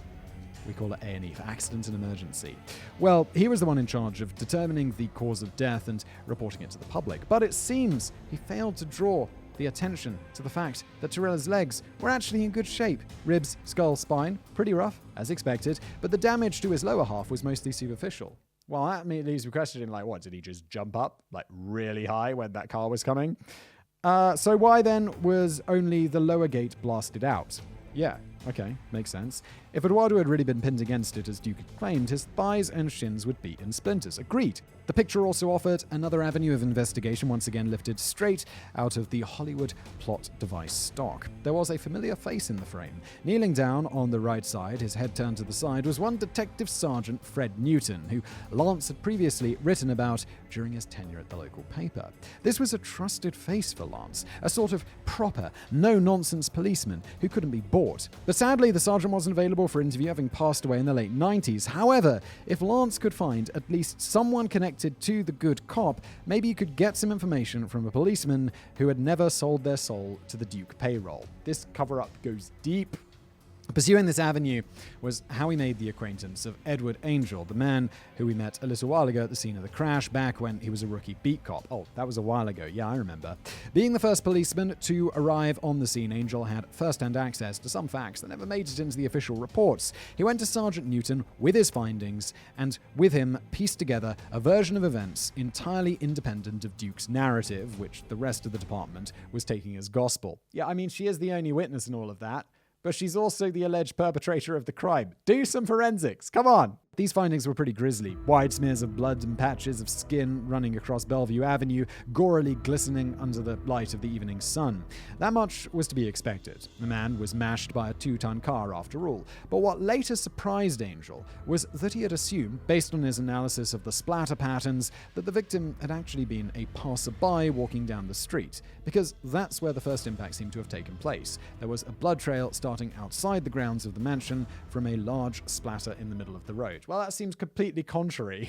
We call it A&E, for accident and emergency. Well, he was the one in charge of determining the cause of death and reporting it to the public. But it seems he failed to draw the attention to the fact that Tirella's legs were actually in good shape. Ribs, skull, spine, pretty rough, as expected, but the damage to his lower half was mostly superficial. Well, that leaves me questioning, like, what, did he just jump up, like, really high when that car was coming? So why then was only the lower gate blasted out? Yeah, okay, makes sense. If Eduardo had really been pinned against it, as Duke had claimed, his thighs and shins would be in splinters. Agreed. The picture also offered another avenue of investigation, once again lifted straight out of the Hollywood plot device stock. There was a familiar face in the frame. Kneeling down on the right side, his head turned to the side, was one Detective Sergeant Fred Newton, who Lance had previously written about during his tenure at the local paper. This was a trusted face for Lance, a sort of proper, no-nonsense policeman who couldn't be bought. But sadly, the sergeant wasn't available for interview, having passed away in the late 90s. However, if Lance could find at least someone connected to the good cop, maybe he could get some information from a policeman who had never sold their soul to the Duke payroll. This cover-up goes deep. Pursuing this avenue was how we made the acquaintance of Edward Angel, the man who we met a little while ago at the scene of the crash back when he was a rookie beat cop. Oh, that was a while ago. Yeah, I remember. Being the first policeman to arrive on the scene, Angel had first-hand access to some facts that never made it into the official reports. He went to Sergeant Newton with his findings and with him pieced together a version of events entirely independent of Duke's narrative, which the rest of the department was taking as gospel. Yeah, I mean, she is the only witness in all of that, but she's also the alleged perpetrator of the crime. Do some forensics, come on! These findings were pretty grisly. Wide smears of blood and patches of skin running across Bellevue Avenue, gorily glistening under the light of the evening sun. That much was to be expected. The man was mashed by a 2-ton car after all. But what later surprised Angel was that he had assumed, based on his analysis of the splatter patterns, that the victim had actually been a passerby walking down the street, because that's where the first impact seemed to have taken place. There was a blood trail starting outside the grounds of the mansion from a large splatter in the middle of the road. Well, that seems completely contrary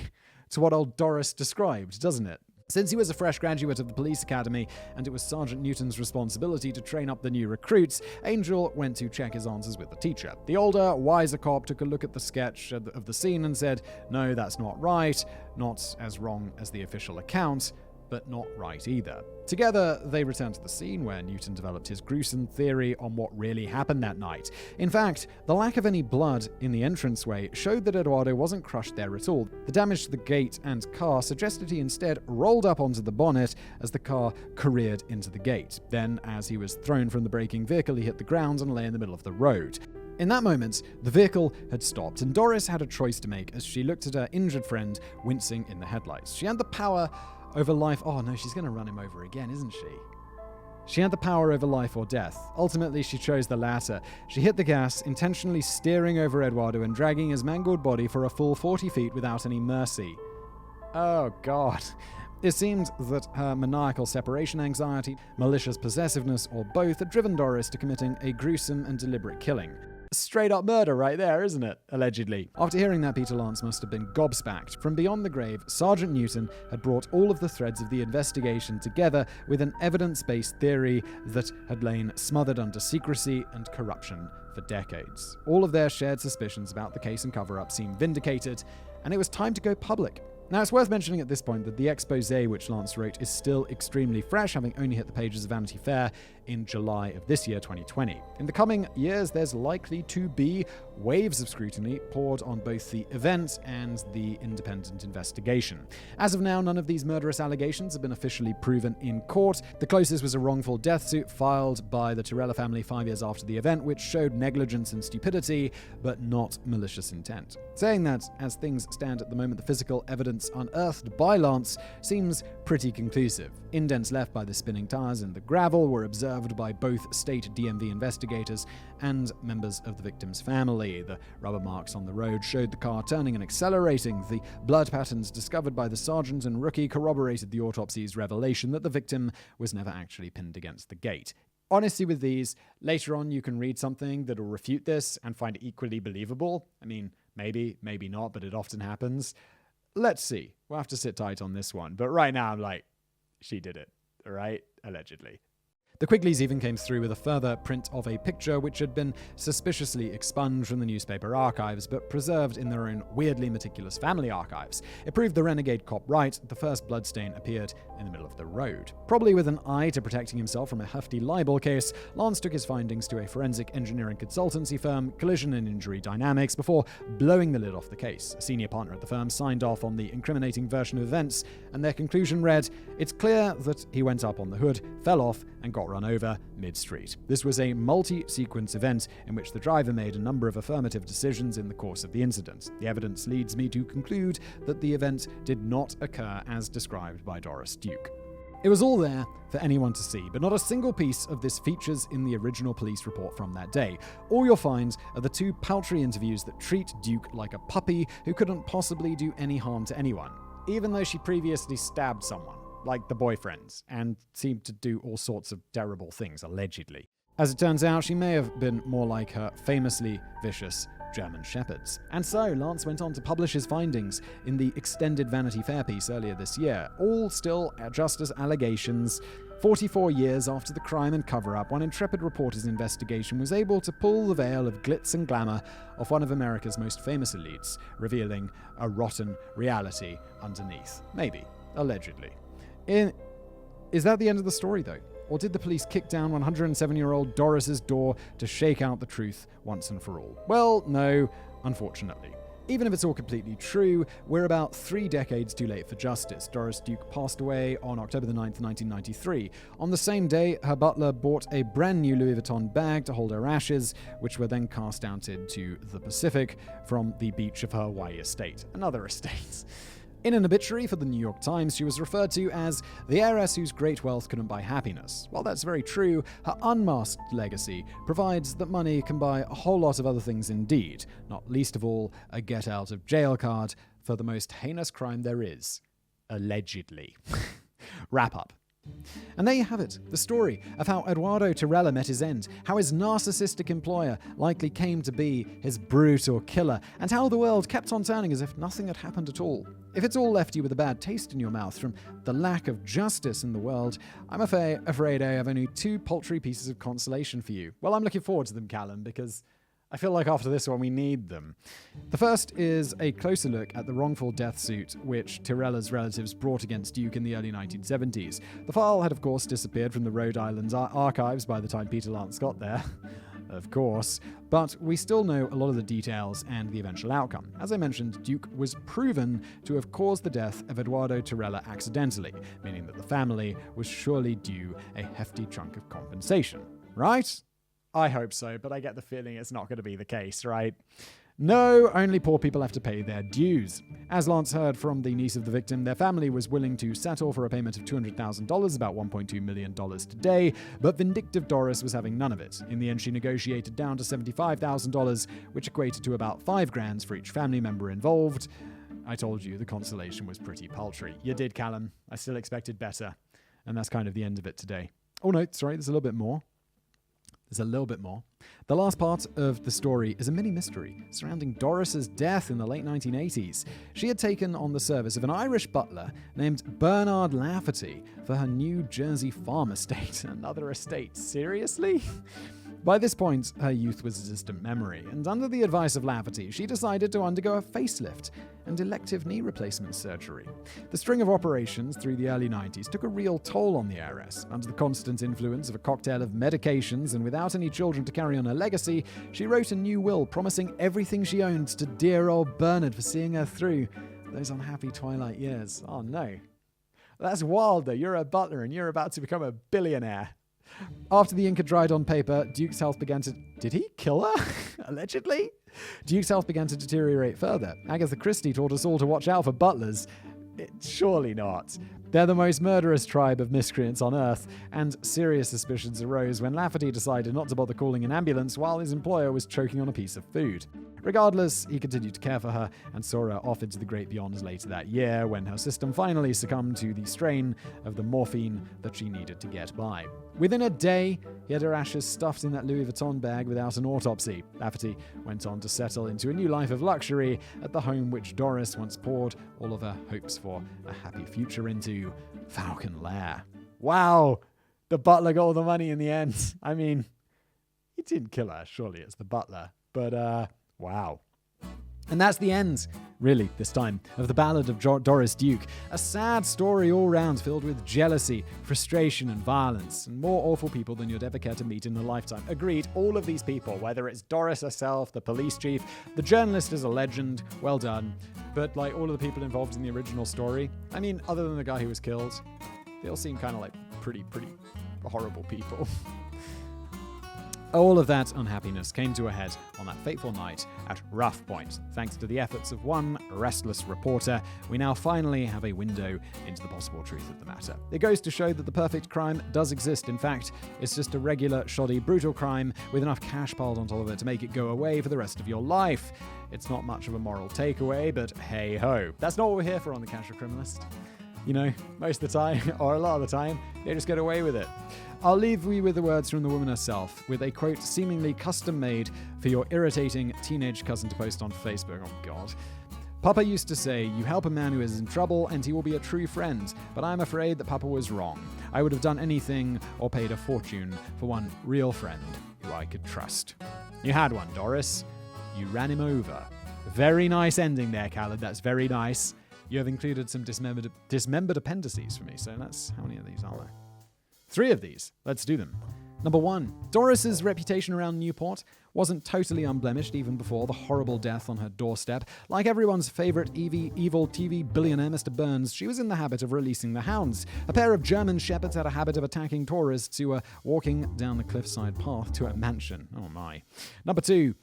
to what old Doris described, doesn't it? Since he was a fresh graduate of the police academy and it was Sergeant Newton's responsibility to train up the new recruits, Angel went to check his answers with the teacher. The older, wiser cop took a look at the sketch of the scene and said, "No, that's not right. Not as wrong as the official account, but not right either." Together, they returned to the scene where Newton developed his gruesome theory on what really happened that night. In fact, the lack of any blood in the entranceway showed that Eduardo wasn't crushed there at all. The damage to the gate and car suggested he instead rolled up onto the bonnet as the car careered into the gate. Then, as he was thrown from the braking vehicle, he hit the ground and lay in the middle of the road. In that moment, the vehicle had stopped, and Doris had a choice to make as she looked at her injured friend wincing in the headlights. She had the power over life. Oh no, she's going to run him over again, isn't she? She had the power over life or death. Ultimately, she chose the latter. She hit the gas, intentionally steering over Eduardo and dragging his mangled body for a full 40 feet without any mercy. Oh, God. It seemed that her maniacal separation anxiety, malicious possessiveness, or both had driven Doris to committing a gruesome and deliberate killing. Straight up murder right there, isn't it? Allegedly. After hearing that, Peter Lance must have been gobsmacked. From beyond the grave, Sergeant Newton had brought all of the threads of the investigation together with an evidence-based theory that had lain smothered under secrecy and corruption for decades. All of their shared suspicions about the case and cover-up seemed vindicated, and it was time to go public. Now, it's worth mentioning at this point that the exposé which Lance wrote is still extremely fresh, having only hit the pages of Vanity Fair in July of this year, 2020. In the coming years, there's likely to be waves of scrutiny poured on both the event and the independent investigation. As of now, none of these murderous allegations have been officially proven in court. The closest was a wrongful death suit filed by the Tirella family 5 years after the event, which showed negligence and stupidity, but not malicious intent. Saying that, as things stand at the moment, the physical evidence unearthed by Lance seems pretty conclusive. Indents left by the spinning tires in the gravel were observed by both state DMV investigators and members of the victim's family. The rubber marks on the road showed the car turning and accelerating. The blood patterns discovered by the sergeant and rookie corroborated the autopsy's revelation that the victim was never actually pinned against the gate. Honestly, with these, later on you can read something that'll refute this and find it equally believable. I mean, maybe not, but it often happens. Let's see. We'll have to sit tight on this one. But right now, I'm like, she did it, all right? Allegedly. The Quigleys even came through with a further print of a picture which had been suspiciously expunged from the newspaper archives, but preserved in their own weirdly meticulous family archives. It proved the renegade cop right. The first bloodstain appeared in the middle of the road. Probably with an eye to protecting himself from a hefty libel case, Lance took his findings to a forensic engineering consultancy firm, Collision and Injury Dynamics, before blowing the lid off the case. A senior partner at the firm signed off on the incriminating version of events, and their conclusion read, "It's clear that he went up on the hood, fell off, and got run over mid-street. This was a multi-sequence event in which the driver made a number of affirmative decisions in the course of the incident. The evidence leads me to conclude that the event did not occur as described by Doris Duke." It was all there for anyone to see, but not a single piece of this features in the original police report from that day. All you'll find are the two paltry interviews that treat Duke like a puppy who couldn't possibly do any harm to anyone, even though she previously stabbed someone, like the boyfriends, and seemed to do all sorts of terrible things, allegedly. As it turns out, she may have been more like her famously vicious German shepherds. And so, Lance went on to publish his findings in the extended Vanity Fair piece earlier this year, all still just as allegations. 44 years after the crime and cover-up, one intrepid reporter's investigation was able to pull the veil of glitz and glamour off one of America's most famous elites, revealing a rotten reality underneath. Maybe. Allegedly. Is that the end of the story, though? Or did the police kick down 107-year-old Doris's door to shake out the truth once and for all? Well, no, unfortunately. Even if it's all completely true, we're about 3 decades too late for justice. Doris Duke passed away on October the 9th, 1993. On the same day, her butler bought a brand new Louis Vuitton bag to hold her ashes, which were then cast out into the Pacific from the beach of her Hawaii estate. Another estate. In an obituary for the New York Times, she was referred to as the heiress whose great wealth couldn't buy happiness. While that's very true, her unmasked legacy provides that money can buy a whole lot of other things indeed, not least of all a get-out-of-jail card for the most heinous crime there is. Allegedly. Wrap up. And there you have it, the story of how Eduardo Tirella met his end, how his narcissistic employer likely came to be his brutal killer, and how the world kept on turning as if nothing had happened at all. If it's all left you with a bad taste in your mouth from the lack of justice in the world, I'm afraid I have only 2 paltry pieces of consolation for you. Well, I'm looking forward to them, Callum, because I feel like after this one we need them. The first is a closer look at the wrongful death suit which Tirella's relatives brought against Duke in the early 1970s. The file had of course disappeared from the Rhode Island archives by the time Peter Lance got there. Of course, but we still know a lot of the details and the eventual outcome. As I mentioned, Duke was proven to have caused the death of Eduardo Tirella accidentally, meaning that the family was surely due a hefty chunk of compensation. Right? I hope so, but I get the feeling it's not going to be the case, right? No, only poor people have to pay their dues. As Lance heard from the niece of the victim, their family was willing to settle for a payment of $200,000, about $1.2 million today, but vindictive Doris was having none of it. In the end, she negotiated down to $75,000, which equated to about $5,000 for each family member involved. I told you the consolation was pretty paltry. You did, Callum. I still expected better. And that's kind of the end of it today. Oh no, sorry, there's a little bit more. The last part of the story is a mini mystery surrounding Doris's death in the late 1980s. She had taken on the service of an Irish butler named Bernard Lafferty for her New Jersey farm estate. Another estate? Seriously? By this point, her youth was a distant memory, and under the advice of Lafferty, she decided to undergo a facelift and elective knee replacement surgery. The string of operations through the early 90s took a real toll on the heiress. Under the constant influence of a cocktail of medications and without any children to carry on her legacy, she wrote a new will promising everything she owned to dear old Bernard for seeing her through those unhappy twilight years. Oh no. That's wild though. You're a butler and you're about to become a billionaire. After the ink had dried on paper, Duke's health began to... Did he kill her? Allegedly? Duke's health began to deteriorate further. Agatha Christie taught us all to watch out for butlers. Surely not. They're the most murderous tribe of miscreants on Earth, and serious suspicions arose when Lafferty decided not to bother calling an ambulance while his employer was choking on a piece of food. Regardless, he continued to care for her and saw her off into the great beyonds later that year when her system finally succumbed to the strain of the morphine that she needed to get by. Within a day, he had her ashes stuffed in that Louis Vuitton bag without an autopsy. Lafferty went on to settle into a new life of luxury at the home which Doris once poured all of her hopes for a happy future into, Falcon Lair. Wow! The butler got all the money in the end. I mean, he didn't kill her, surely it's the butler. But, wow. And that's the end, really, this time, of the Ballad of Doris Duke. A sad story all round, filled with jealousy, frustration and violence, and more awful people than you'd ever care to meet in a lifetime. Agreed, all of these people, whether it's Doris herself, the police chief, the journalist is a legend, well done. But like all of the people involved in the original story, I mean, other than the guy who was killed, they all seem kind of like pretty horrible people. All of that unhappiness came to a head on that fateful night at Rough Point. Thanks to the efforts of one restless reporter, we now finally have a window into the possible truth of the matter. It goes to show that the perfect crime does exist. In fact, it's just a regular, shoddy, brutal crime with enough cash piled on top of it to make it go away for the rest of your life. It's not much of a moral takeaway, but hey-ho. That's not what we're here for on The Casual Criminalist. You know, most of the time, or a lot of the time, they just get away with it. I'll leave you with the words from the woman herself, with a quote seemingly custom-made for your irritating teenage cousin to post on Facebook. Oh, God. Papa used to say, you help a man who is in trouble and he will be a true friend, but I'm afraid that Papa was wrong. I would have done anything or paid a fortune for one real friend who I could trust. You had one, Doris. You ran him over. Very nice ending there, Khaled. That's very nice. You have included some dismembered appendices for me, so that's... How many of these are there? 3 of these. Let's do them. Number 1. Doris's reputation around Newport wasn't totally unblemished even before the horrible death on her doorstep. Like everyone's favorite evil TV billionaire, Mr. Burns, she was in the habit of releasing the hounds. A pair of German shepherds had a habit of attacking tourists who were walking down the cliffside path to her mansion. Oh my. Number 2.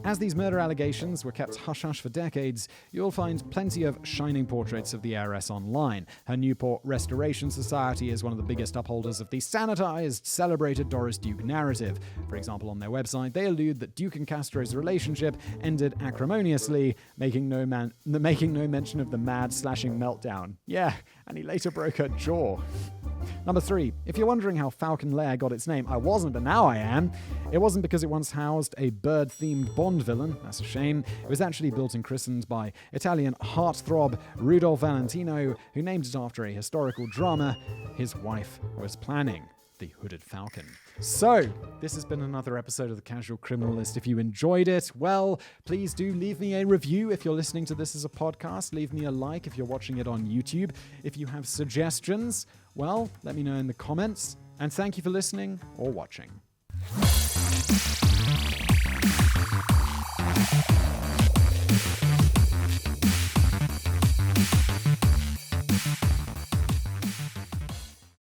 As these murder allegations were kept hush-hush for decades, you'll find plenty of shining portraits of the heiress online. Her Newport Restoration Society is one of the biggest upholders of the sanitized, celebrated Doris Duke narrative. For example, on their website, they allude that Duke and Castro's relationship ended acrimoniously, making no mention of the mad slashing meltdown. Yeah, and he later broke her jaw. Number 3. If you're wondering how Falcon Lair got its name, I wasn't, but now I am. It wasn't because it once housed a bird-themed Bond villain. That's a shame. It was actually built and christened by Italian heartthrob Rudolph Valentino, who named it after a historical drama his wife was planning. The Hooded Falcon. So, this has been another episode of The Casual Criminalist. If you enjoyed it, well, please do leave me a review if you're listening to this as a podcast. Leave me a like if you're watching it on YouTube. If you have suggestions, well, let me know in the comments. And thank you for listening or watching.